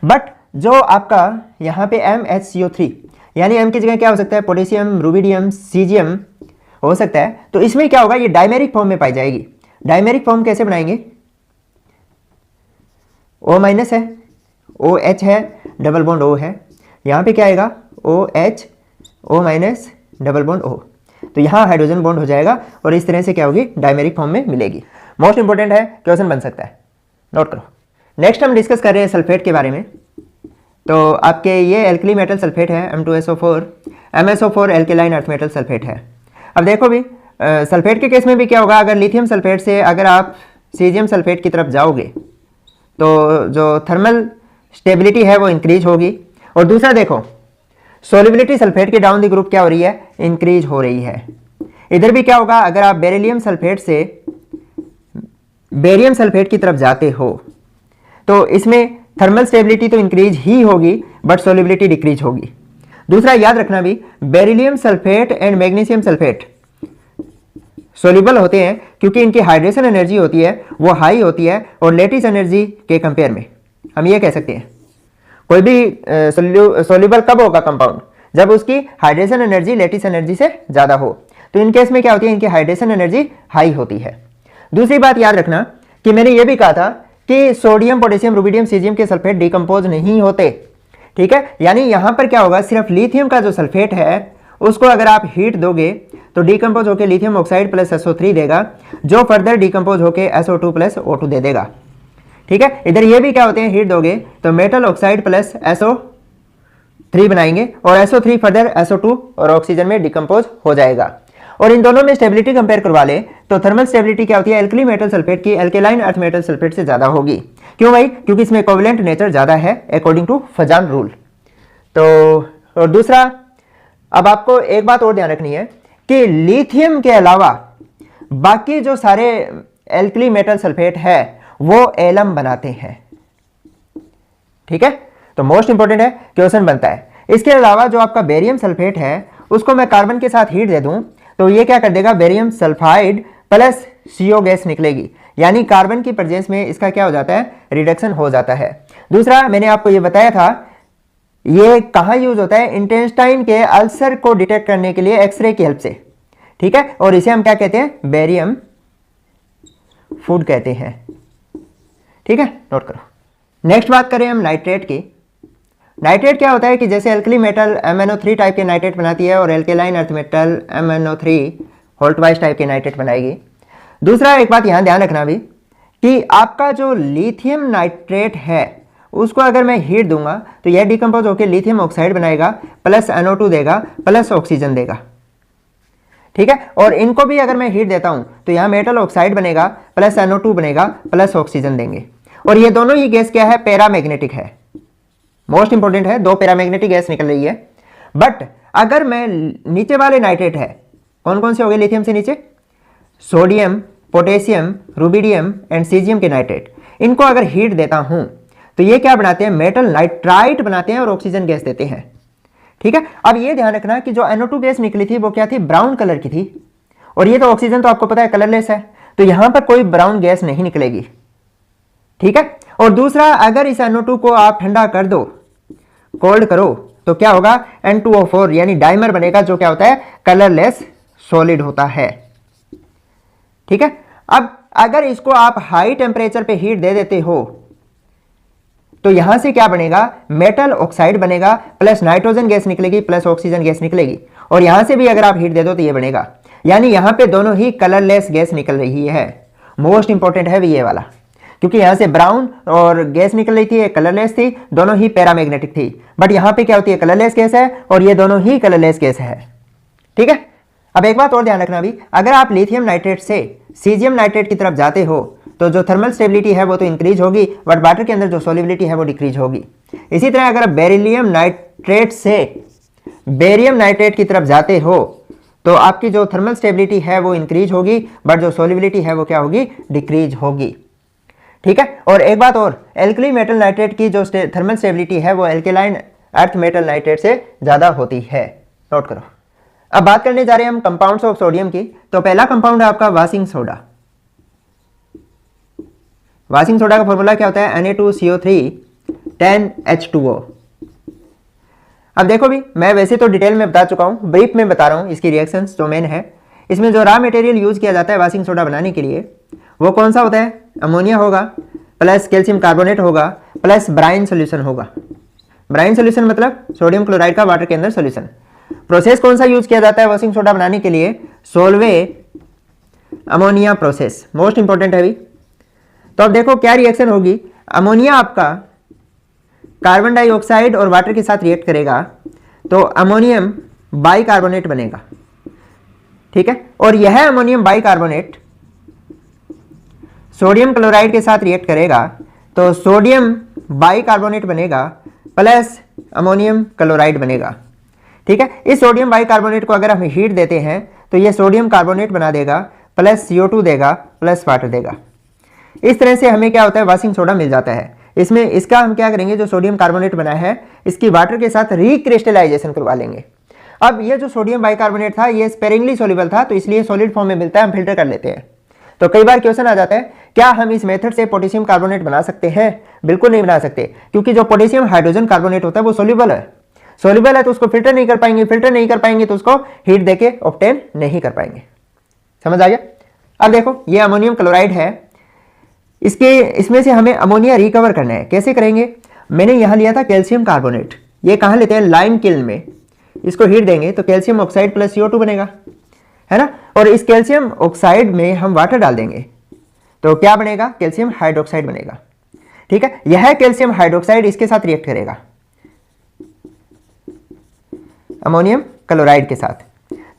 बट जो आपका यहाँ पे MHCO3 यानी M की जगह क्या हो सकता है, पोटेशियम, रुबिडियम, सीजियम हो सकता है, तो इसमें क्या होगा, ये डायमेरिक फॉर्म में पाई जाएगी। डायमेरिक फॉर्म कैसे बनाएंगे, O माइनस है, OH है, डबल बॉन्ड O है, यहाँ पे क्या आएगा OH O minus double bond O, तो यहाँ हाइड्रोजन बॉन्ड हो जाएगा और इस तरह से क्या होगी, डायमेरिक फॉर्म में मिलेगी। मोस्ट इंपॉर्टेंट है, क्वेश्चन बन सकता है, नोट करो। नेक्स्ट हम डिस्कस कर रहे हैं सल्फेट के बारे में। तो आपके ये एल्कली मेटल सल्फेट है M2SO4, MSO4 alkaline earth metal sulphate है। अब देखो भी सल्फेट के केस में भी क्या होगा, अगर लिथियम सल्फेट से अगर आप सीजियम सल्फेट की तरफ जाओगे तो जो थर्मल स्टेबिलिटी है वो इंक्रीज होगी। और दूसरा देखो, सोल्युबिलिटी सल्फेट के डाउन द ग्रुप क्या हो रही है, इंक्रीज हो रही है। इधर भी क्या होगा, अगर आप बेरिलियम सल्फेट से बेरियम सल्फेट की तरफ जाते हो तो इसमें थर्मल स्टेबिलिटी तो इंक्रीज ही होगी बट सोल्युबिलिटी डिक्रीज होगी। दूसरा याद रखना भी, beryllium sulphate and magnesium sulphate soluble होते हैं क्योंकि इनकी हाइड्रेशन एनर्जी होती है वो हाई होती है और लेटिस एनर्जी के कंपेयर में। हम ये कह सकते हैं कोई भी सोल्यूबल कब होगा कंपाउंड, जब उसकी हाइड्रेशन एनर्जी लेटिस एनर्जी से ज्यादा हो। तो इन केस में क्या होती है, इनकी हाइड्रेशन एनर्जी हाई होती है। दूसरी बात याद रखना कि मैंने ये भी कहा था कि सोडियम, पोटेशियम, रुबिडियम, सीजियम के सल्फेट डिकम्पोज नहीं होते। ठीक है, यानी यहां पर क्या होगा, सिर्फ लिथियम का जो सल्फेट है उसको अगर आप हीट दोगे तो डिकम्पोज होकर लिथियम ऑक्साइड प्लस SO3 देगा, जो फर्दर डिकम्पोज होकर SO2 प्लस O2 दे देगा। ठीक है, इधर ये भी क्या होते हैं, हीट दोगे तो मेटल ऑक्साइड प्लस SO3 बनाएंगे और SO3 फर्दर SO2 और ऑक्सीजन में डिकम्पोज हो जाएगा। और इन दोनों में स्टेबिलिटी कंपेयर करवा ले तो थर्मल स्टेबिलिटी क्या होती है, एल्कली मेटल सल्फेट की एल्केलाइन अर्थ मेटल सल्फेट से ज्यादा होगी। क्यों भाई, क्योंकि इसमें कोवेलेंट नेचर ज्यादा है अकॉर्डिंग टू फजान रूल। तो और दूसरा, अब आपको एक बात और ध्यान रखनी है कि लिथियम के अलावा बाकी जो सारे एल्कली मेटल सल्फेट है वो एलम बनाते हैं। ठीक है, तो मोस्ट इंपॉर्टेंट है, क्वेश्चन बनता है। इसके अलावा जो आपका बेरियम सल्फेट है उसको मैं कार्बन के साथ हीट दे दूं तो ये क्या कर देगा, barium sulphide plus CO gas निकलेगी, यानी कार्बन की प्रेजेंस में इसका क्या हो जाता है, रिडक्शन हो जाता है। दूसरा, मैंने आपको ये बताया था ये कहाँ यूज होता है, इंटेस्टाइन के अल्सर को डिटेक्ट करने के लिए एक्सरे की हेल्प से। ठीक है, और इसे हम क्या कहते हैं, बेरियम फूड कहते हैं। ठीक है, नोट करो। नेक्स्ट बात करें हम नाइट्रेट की। नाइट्रेट क्या होता है कि जैसे एल्कली मेटल MnO3 टाइप के नाइट्रेट बनाती है और alkaline earth metal MnO3 Holt wise type के नाइट्रेट बनाएगी। दूसरा, एक बात यहां ध्यान रखना भी कि आपका जो लिथियम नाइट्रेट है उसको अगर मैं हीट दूंगा तो यह डिकम्पोज होकर लिथियम ऑक्साइड बनाएगा प्लस NO2 देगा प्लस ऑक्सीजन देगा। ठीक है, और इनको भी अगर मैं हीट देता हूं तो यहां मेटल ऑक्साइड बनेगा प्लस NO2 बनेगा प्लस ऑक्सीजन देंगे। और ये दोनों ही गैस क्या है, पैरामैग्नेटिक है। मोस्ट इंपॉर्टेंट है, दो पैरामैग्नेटिक गैस निकल रही है। बट अगर मैं नीचे वाले नाइट्रेट है, कौन कौन से हो गए लिथियम से नीचे, sodium, potassium, rubidium and caesium के नाइट्रेट, इनको अगर हीट देता हूं तो ये क्या बनाते हैं, मेटल नाइट्राइट बनाते हैं और ऑक्सीजन गैस देते हैं। ठीक है, अब ये ध्यान रखना कि जो NO2 गैस निकली थी वो क्या थी, ब्राउन कलर की थी, और ये तो ऑक्सीजन तो आपको पता है कलरलेस है, तो यहां पर कोई ब्राउन गैस नहीं निकलेगी। ठीक है। और दूसरा, अगर इस NO2 को आप ठंडा कर दो, कोल्ड करो, तो क्या होगा, N2O4 यानी डाइमर बनेगा, जो क्या होता है, कलरलेस सॉलिड होता है। ठीक है। अब अगर इसको आप हाई टेम्परेचर पे हीट दे देते हो तो यहां से क्या बनेगा, मेटल ऑक्साइड बनेगा, प्लस नाइट्रोजन गैस निकलेगी, प्लस ऑक्सीजन गैस निकलेगी, और यहां से भी अगर आप हीट दे दो तो ये बनेगा, यानी यहां पे दोनों ही कलरलेस गैस निकल रही है। मोस्ट इंपॉर्टेंट है ये वाला, क्योंकि यहां से ब्राउन और गैस निकल रही थी, कलरलेस थी, दोनों ही पैरामैग्नेटिक थी, बट यहां पे क्या होती है, कलरलेस गैस है, और ये दोनों ही कलरलेस गैस है। ठीक है। अब एक बात और ध्यान रखना भी, अगर आप लिथियम नाइट्रेट से सीजियम नाइट्रेट की तरफ जाते हो तो जो थर्मल स्टेबिलिटी है वो तो इंक्रीज होगी, बट वाटर के अंदर जो सोलिबिलिटी है वो डिक्रीज होगी। इसी तरह अगर आप बेरिलियम नाइट्रेट से बेरियम नाइट्रेट की तरफ जाते हो तो आपकी जो थर्मल स्टेबिलिटी है वो इंक्रीज होगी, बट जो सोलिबिलिटी है वो क्या होगी, डिक्रीज होगी। ठीक है। और एक बात और, एल्कली मेटल नाइट्रेट की जो थर्मल स्टेबिलिटी है वो एल्केलाइन अर्थ मेटल नाइट्रेट से ज़्यादा होती है, नोट करो। अब बात करने जा रहे हैं हम कंपाउंड्स ऑफ सोडियम की। तो पहला कंपाउंड है आपका वाशिंग सोडा। वाशिंग सोडा का फॉर्मूला क्या होता है, Na2CO3 10H2O। अब देखो भी, मैं वैसे तो डिटेल में बता चुका हूं, ब्रीफ में बता रहा हूं इसकी रिएक्शंस जो मेन है। इसमें जो रॉ मटेरियल यूज किया जाता है वाशिंग सोडा बनाने के लिए वो कौन सा होता है, अमोनिया होगा, प्लस कैल्शियम कार्बोनेट होगा, प्लस ब्राइन सोल्यूशन होगा। ब्राइन सोल्यूशन मतलब सोडियम क्लोराइड का वाटर के अंदर सोल्यूशन। प्रोसेस कौन सा यूज किया जाता है वाशिंग सोडा बनाने के लिए, Solvay ammonia process, most important है भी। तो अब देखो क्या रिएक्शन होगी, अमोनिया आपका कार्बन डाइऑक्साइड और वाटर के साथ रिएक्ट करेगा तो अमोनियम बाइकार्बोनेट बनेगा। ठीक है। और यह अमोनियम बाइकार्बोनेट सोडियम क्लोराइड के साथ रिएक्ट करेगा तो सोडियम बाइकार्बोनेट बनेगा, प्लस अमोनियम क्लोराइड बनेगा। ठीक है। इस सोडियम बाइकार्बोनेट को अगर हम हीट देते हैं तो यह सोडियम कार्बोनेट बना देगा, प्लस CO2 देगा, प्लस वाटर देगा। इस तरह से हमें क्या होता है, वाशिंग सोडा मिल जाता है। इसमें इसका हम क्या करेंगे, जो सोडियम कार्बोनेट बना है इसकी वाटर के साथ रिक्रिस्टलाइजेशन करवा लेंगे। अब ये जो सोडियम बाइकार्बोनेट था ये स्पेरिंगली सोल्यूबल था, तो इसलिए सॉलिड फॉर्म में मिलता है, हम फिल्टर कर लेते हैं। तो कई बार क्वेश्चन आ जाता है, क्या हम इस मेथड से पोटेशियम कार्बोनेट बना सकते हैं? बिल्कुल नहीं बना सकते, क्योंकि जो पोटेशियम हाइड्रोजन कार्बोनेट होता है वो सोल्यूबल है। सोल्यूबल है तो उसको फिल्टर नहीं कर पाएंगे, फिल्टर नहीं कर पाएंगे तो उसको हीट देके ऑब्टेन नहीं कर पाएंगे। समझ आ गया। अब देखो ये अमोनियम क्लोराइड है, इसमें से हमें अमोनिया रिकवर करना है। कैसे करेंगे, मैंने यहां लिया था कैल्शियम कार्बोनेट, ये कहां लेते हैं, लाइम किल्न में। इसको हीट देंगे तो कैल्शियम ऑक्साइड प्लस CO2 बनेगा, है ना। और इस कैल्शियम ऑक्साइड में हम वाटर डाल देंगे तो क्या बनेगा, कैल्शियम हाइड्रोक्साइड बनेगा। ठीक है। यह कैल्शियम हाइड्रोक्साइड इसके साथ रिएक्ट करेगा अमोनियम क्लोराइड के साथ,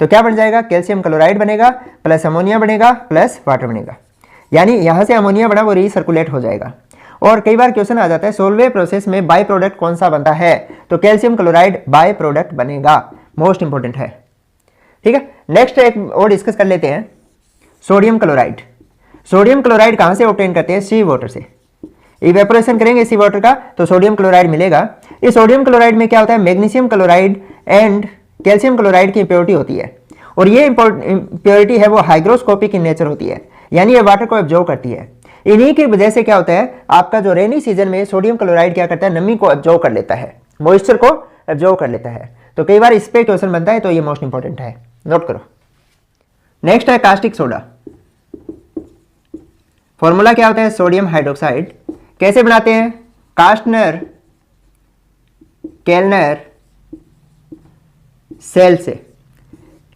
तो क्या बन जाएगा, कैल्शियम क्लोराइड बनेगा, प्लस अमोनिया बनेगा, प्लस वाटर बनेगा। यानी यहां से अमोनिया बना वो रीसर्कुलेट हो जाएगा। और कई बार क्वेश्चन आ जाता है सोल्वे प्रोसेस में बाय प्रोडक्ट कौन सा बनता है, तो कैल्शियम क्लोराइड बाय प्रोडक्ट बनेगा, मोस्ट इंपॉर्टेंट है। ठीक है। नेक्स्ट एक और डिस्कस कर लेते हैं, सोडियम क्लोराइड। सोडियम क्लोराइड कहां से ऑब्टेन करते हैं, सी वाटर से। इवेपोरेशन करेंगे सी वाटर का तो सोडियम क्लोराइड मिलेगा। इस सोडियम क्लोराइड में क्या होता है, magnesium chloride and calcium chloride की इंप्योरिटी होती है, और ये इंप्योरिटी है वो हाइग्रोस्कोपिक इन नेचर होती है, यानी ये वाटर को एब्जॉर्ब करती है। इन्हीं की वजह से क्या होता है, आपका जो रेनी सीजन में सोडियम क्लोराइड क्या करता है, नमी को एब्जॉर्ब कर लेता है, मॉइस्चर को एब्जॉर्ब कर लेता है। तो कई बार इस पे क्वेश्चन बनता है, तो ये मोस्ट इंपॉर्टेंट है, नोट करो। नेक्स्ट है कास्टिक सोडा। फॉर्मूला क्या होता है, सोडियम हाइड्रोक्साइड। कैसे बनाते हैं, कास्टनर केल्नर सेल से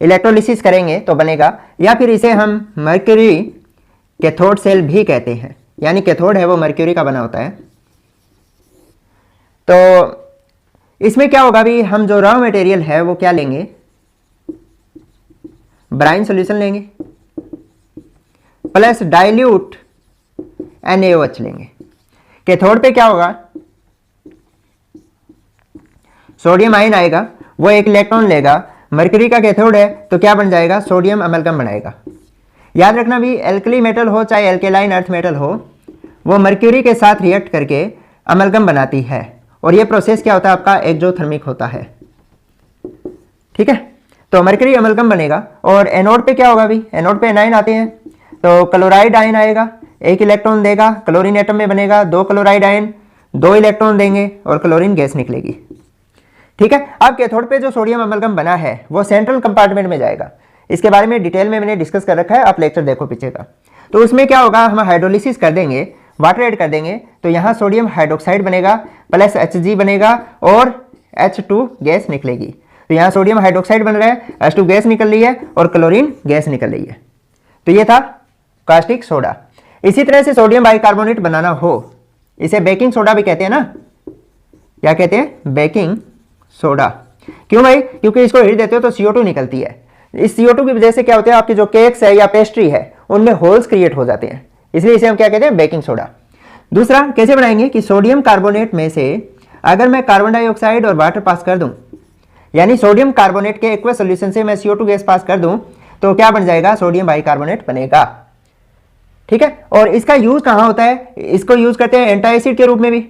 इलेक्ट्रोलिसिस करेंगे तो बनेगा, या फिर इसे हम मर्क्यूरी कैथोड सेल भी कहते हैं, यानी कैथोड है वो मर्क्यूरी का बना होता है। तो इसमें क्या होगा भी, हम जो रॉ मटेरियल है वो क्या लेंगे, ब्राइन सॉल्यूशन लेंगे, प्लस डाइल्यूट NaOH लेंगे। कैथोड पे क्या होगा, सोडियम आयन आएगा, वो एक इलेक्ट्रॉन लेगा, मर्क्यूरी का कैथोड है तो क्या बन जाएगा, सोडियम अमलगम बनाएगा। याद रखना भी, एल्कली मेटल हो चाहे एल्केलाइन अर्थ मेटल हो, वो मर्क्यूरी के साथ रिएक्ट करके अमलगम बनाती है, और ये प्रोसेस क्या होता है आपका, एक्सोथर्मिक होता है। ठीक है। तो मर्क्यूरी अमलगम बनेगा, और एनोड पे क्या होगा भी, एनोड पे एनाइन आते हैं तो क्लोराइड आयन आएगा, एक इलेक्ट्रॉन देगा, क्लोरीन एटम में बनेगा, 2 क्लोराइड आयन, 2 इलेक्ट्रॉन देंगे और क्लोरीन गैस निकलेगी। ठीक है। अब कैथोड पे जो सोडियम अमलगम बना है वो सेंट्रल कंपार्टमेंट में जाएगा। इसके बारे में डिटेल में मैंने डिस्कस कर रखा है, आप लेक्चर देखो पीछे का। तो उसमें क्या होगा, हम हाइड्रोलिसिस कर देंगे, वाटर ऐड कर देंगे, तो यहाँ सोडियम हाइड्रोक्साइड बनेगा प्लस Hg बनेगा और H2 गैस निकलेगी। तो यहाँ सोडियम हाइड्रोक्साइड बन रहा है, H2 गैस निकल रही है और क्लोरीन गैस निकल रही है। तो ये था कास्टिक सोडा। इसी तरह से सोडियम बाइकार्बोनेट बनाना हो, इसे बेकिंग सोडा भी कहते हैं ना, क्या कहते हैं, बेकिंग सोडा। क्यों भाई, क्योंकि इसको हीट देते हो तो CO2 निकलती है। इस CO2 की वजह से क्या होता है, आपकी जो केक्स है या पेस्ट्री है उनमें होल्स क्रिएट हो जाते हैं, इसलिए इसे हम क्या कहते हैं, बेकिंग सोडा। दूसरा कैसे बनाएंगे कि सोडियम कार्बोनेट में से अगर मैं कार्बन डाइऑक्साइड और वाटर पास कर दूं, यानी सोडियम कार्बोनेट के एक्वस सॉल्यूशन से मैं CO2 गैस पास कर दूं, तो क्या बन जाएगा, सोडियम बाइकार्बोनेट बनेगा। ठीक है। और इसका यूज कहां होता है, इसको यूज करते हैं एंटी एसिड के रूप में भी,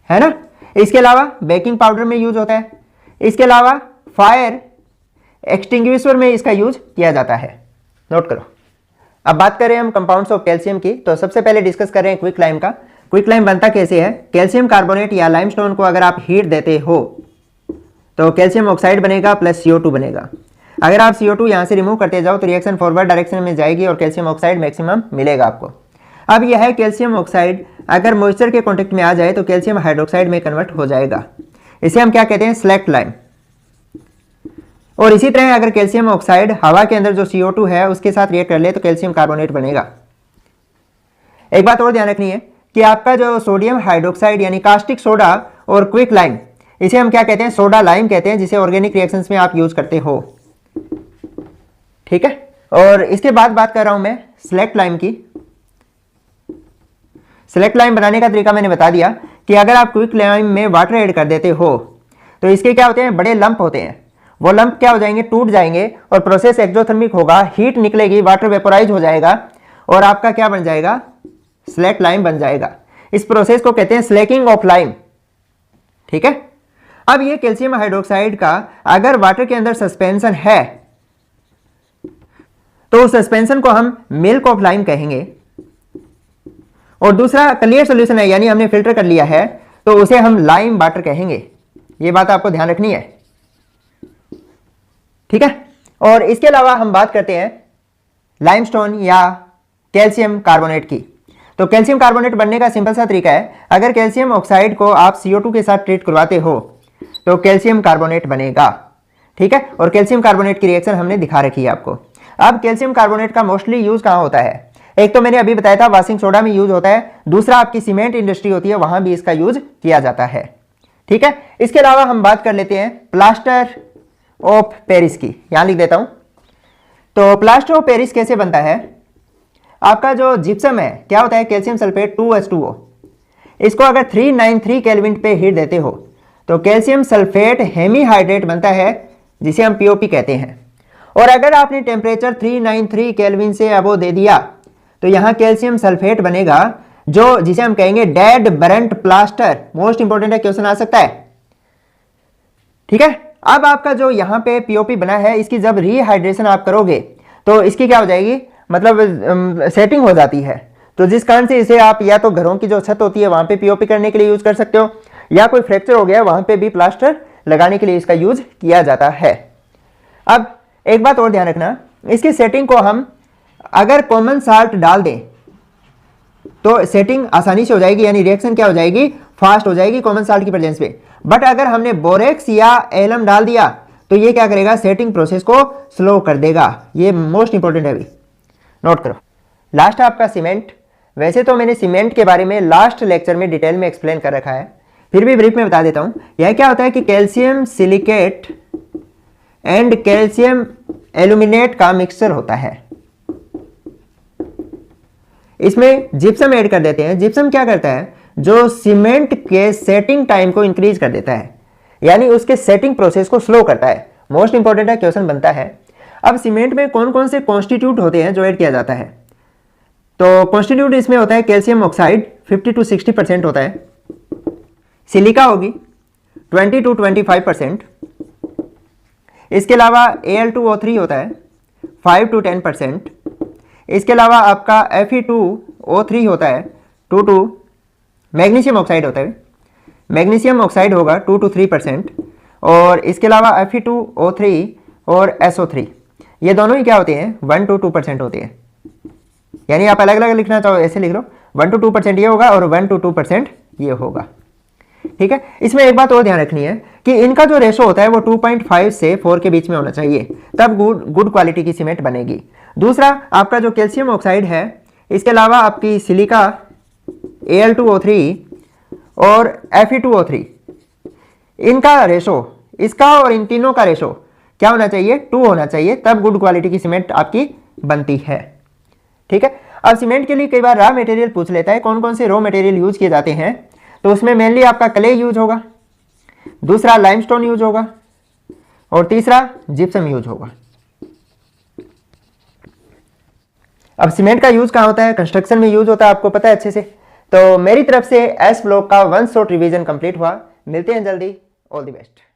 है ना। इसके अलावा बेकिंग पाउडर में यूज होता है, इसके अलावा फायर एक्सटिंग्विशर में इसका यूज किया जाता है, नोट करो। अब बात करें हम कंपाउंड्स ऑफ कैल्शियम की, तो सबसे पहले डिस्कस करें क्विक लाइम का। क्विक लाइम बनता कैसे है, कैल्शियम कार्बोनेट या लाइमस्टोन को अगर आप हीट देते हो तो कैल्शियम ऑक्साइड बनेगा प्लस CO2 बनेगा। अगर आप CO2 यहाँ से रिमूव करते जाओ तो रिएक्शन फॉरवर्ड डायरेक्शन में जाएगी और कैल्शियम ऑक्साइड मैक्सिमम मिलेगा आपको। अब यह है कैल्शियम ऑक्साइड अगर मॉइस्चर के कॉन्टेक्ट में आ जाए तो कैल्शियम हाइड्रोक्साइड में कन्वर्ट हो जाएगा, इसे हम क्या कहते हैं, स्लैक्ट लाइम। और इसी तरह अगर कैल्शियम ऑक्साइड हवा के अंदर जो CO2 है उसके साथ रिएक्ट कर ले तो कैल्शियम कार्बोनेट बनेगा। एक बात और ध्यान रखनी है कि आपका जो सोडियम हाइड्रोक्साइड यानी कास्टिक सोडा और क्विक लाइम, इसे हम क्या कहते हैं, सोडा लाइम कहते हैं, जिसे ऑर्गेनिक रिएक्शंस में आप यूज करते हो। ठीक है। और इसके बाद बात कर रहा हूं मैं सेलेक्ट लाइम की। सेलेक्ट लाइम बनाने का तरीका मैंने बता दिया कि अगर आप क्विक लाइम में वाटर ऐड कर देते हो तो इसके क्या होते हैं, बड़े लंप होते हैं, वो लंप क्या हो जाएंगे, टूट जाएंगे और प्रोसेस एक्सोथर्मिक होगा, हीट निकलेगी, वाटर वेपोराइज हो जाएगा और आपका क्या बन जाएगा, स्लैक लाइम बन जाएगा। इस प्रोसेस को कहते हैं स्लैकिंग ऑफ लाइम। ठीक है। अब ये कैल्शियम हाइड्रोक्साइड का अगर वाटर के अंदर सस्पेंशन है तो उस सस्पेंशन को हम मिल्क ऑफ लाइम कहेंगे, और दूसरा क्लियर सॉल्यूशन है यानी हमने फिल्टर कर लिया है तो उसे हम लाइम वाटर कहेंगे। ये बात आपको ध्यान रखनी है। ठीक है। और इसके अलावा हम बात करते हैं लाइमस्टोन या कैल्शियम कार्बोनेट की। तो कैल्शियम कार्बोनेट बनने का सिंपल सा तरीका है, अगर कैल्शियम ऑक्साइड को आप CO2 के साथ ट्रीट करवाते हो तो कैल्शियम कार्बोनेट बनेगा। ठीक है। और कैल्शियम कार्बोनेट की रिएक्शन हमने दिखा रखी है आपको। अब कैल्शियम कार्बोनेट का मोस्टली यूज कहां होता है, एक तो मैंने अभी बताया था वॉशिंग सोडा में यूज होता है, दूसरा आपकी सीमेंट इंडस्ट्री होती है वहां भी इसका यूज किया जाता है। ठीक है। इसके अलावा हम बात कर लेते हैं प्लास्टर ऑफ पेरिस की, यहां लिख देता हूं। तो प्लास्टर ऑफ पेरिस कैसे बनता है, आपका जो जिप्सम है क्या होता है, कैल्शियम सल्फेट 2H2O, इसको अगर 393 केल्विन पे हीट देते हो तो कैल्शियम सल्फेट हेमीहाइड्रेट बनता है जिसे हम POP कहते हैं। और अगर आपने टेम्परेचर 393 केल्विन से अबो दे दिया तो यहां कैल्शियम सल्फेट बनेगा जो जिसे हम कहेंगे dead burnt plaster. Most important है, क्वेश्चन आ सकता है। ठीक है। अब आपका जो यहां पे POP बना है इसकी जब रीहाइड्रेशन आप करोगे तो इसकी क्या हो जाएगी, मतलब सेटिंग हो जाती है। तो जिस कारण से इसे आप या तो घरों की जो छत होती है वहां पे POP करने के लिए यूज कर सकते हो, या कोई फ्रैक्चर हो गया वहां पे भी प्लास्टर लगाने के लिए इसका यूज किया जाता है। अब एक बात और ध्यान रखना, इसकी सेटिंग को हम अगर कॉमन साल्ट डाल दें तो सेटिंग आसानी से हो जाएगी, यानी रिएक्शन क्या हो जाएगी, फास्ट हो जाएगी कॉमन साल्ट की प्रेजेंस में। बट अगर हमने बोरेक्स या एलम डाल दिया तो ये क्या करेगा, सेटिंग प्रोसेस को स्लो कर देगा। ये मोस्ट इंपॉर्टेंट है, अभी नोट करो। लास्ट आपका सीमेंट। वैसे तो मैंने सीमेंट के बारे में लास्ट लेक्चर में डिटेल में एक्सप्लेन कर रखा है, फिर भी ब्रीफ में बता देता हूं। यह क्या होता है कि calcium silicate and calcium aluminate का मिक्सचर होता है, इसमें जिप्सम ऐड कर देते हैं। जिप्सम क्या करता है, जो सीमेंट के सेटिंग टाइम को इंक्रीज कर देता है, यानी उसके सेटिंग प्रोसेस को स्लो करता है। मोस्ट इंपॉर्टेंट है, क्वेश्चन बनता है। अब सीमेंट में कौन कौन से कॉन्स्टिट्यूट होते हैं जो ऐड किया जाता है, तो कॉन्स्टिट्यूट इसमें होता है कैल्शियम ऑक्साइड 50 to 60% होता है, सिलिका होगी 20 to 25%, इसके अलावा Al2O3 होता है 5 to 10%, इसके अलावा आपका Fe2 O3 होता है 2 to मैग्नीशियम ऑक्साइड होता है, मैग्नीशियम ऑक्साइड होगा 2 to 3%, और इसके अलावा Fe2O3 और SO3 ये दोनों ही क्या होते हैं 1 to 2% होते हैं। यानी आप अलग अलग लिखना चाहो ऐसे लिख लो, 1 to 2% ये होगा और 1 to 2% ये होगा। ठीक है, इसमें एक बात और ध्यान रखनी है कि इनका जो रेशो होता है वो 2.5 से 4 के बीच में होना चाहिए, तब गुड क्वालिटी की सीमेंट बनेगी। दूसरा आपका जो कैल्शियम ऑक्साइड है, इसके अलावा आपकी सिलिका Al2O3 और Fe2O3 इनका रेशो, इसका और इन तीनों का रेशो क्या होना चाहिए 2 होना चाहिए, तब गुड क्वालिटी की सीमेंट आपकी बनती है। ठीक है, अब सीमेंट के लिए कई बार रॉ मटेरियल पूछ लेता है, कौन कौन से रॉ मटेरियल यूज किए जाते हैं, तो उसमें मेनली आपका क्ले यूज होगा, दूसरा लाइमस्टोन यूज होगा और तीसरा जिप्सम यूज होगा। अब सीमेंट का यूज कहाँ होता है, कंस्ट्रक्शन में यूज होता है, आपको पता है अच्छे से। तो मेरी तरफ से एस ब्लॉक का 1 शॉर्ट रिवीजन कंप्लीट हुआ। मिलते हैं जल्दी, ऑल द बेस्ट।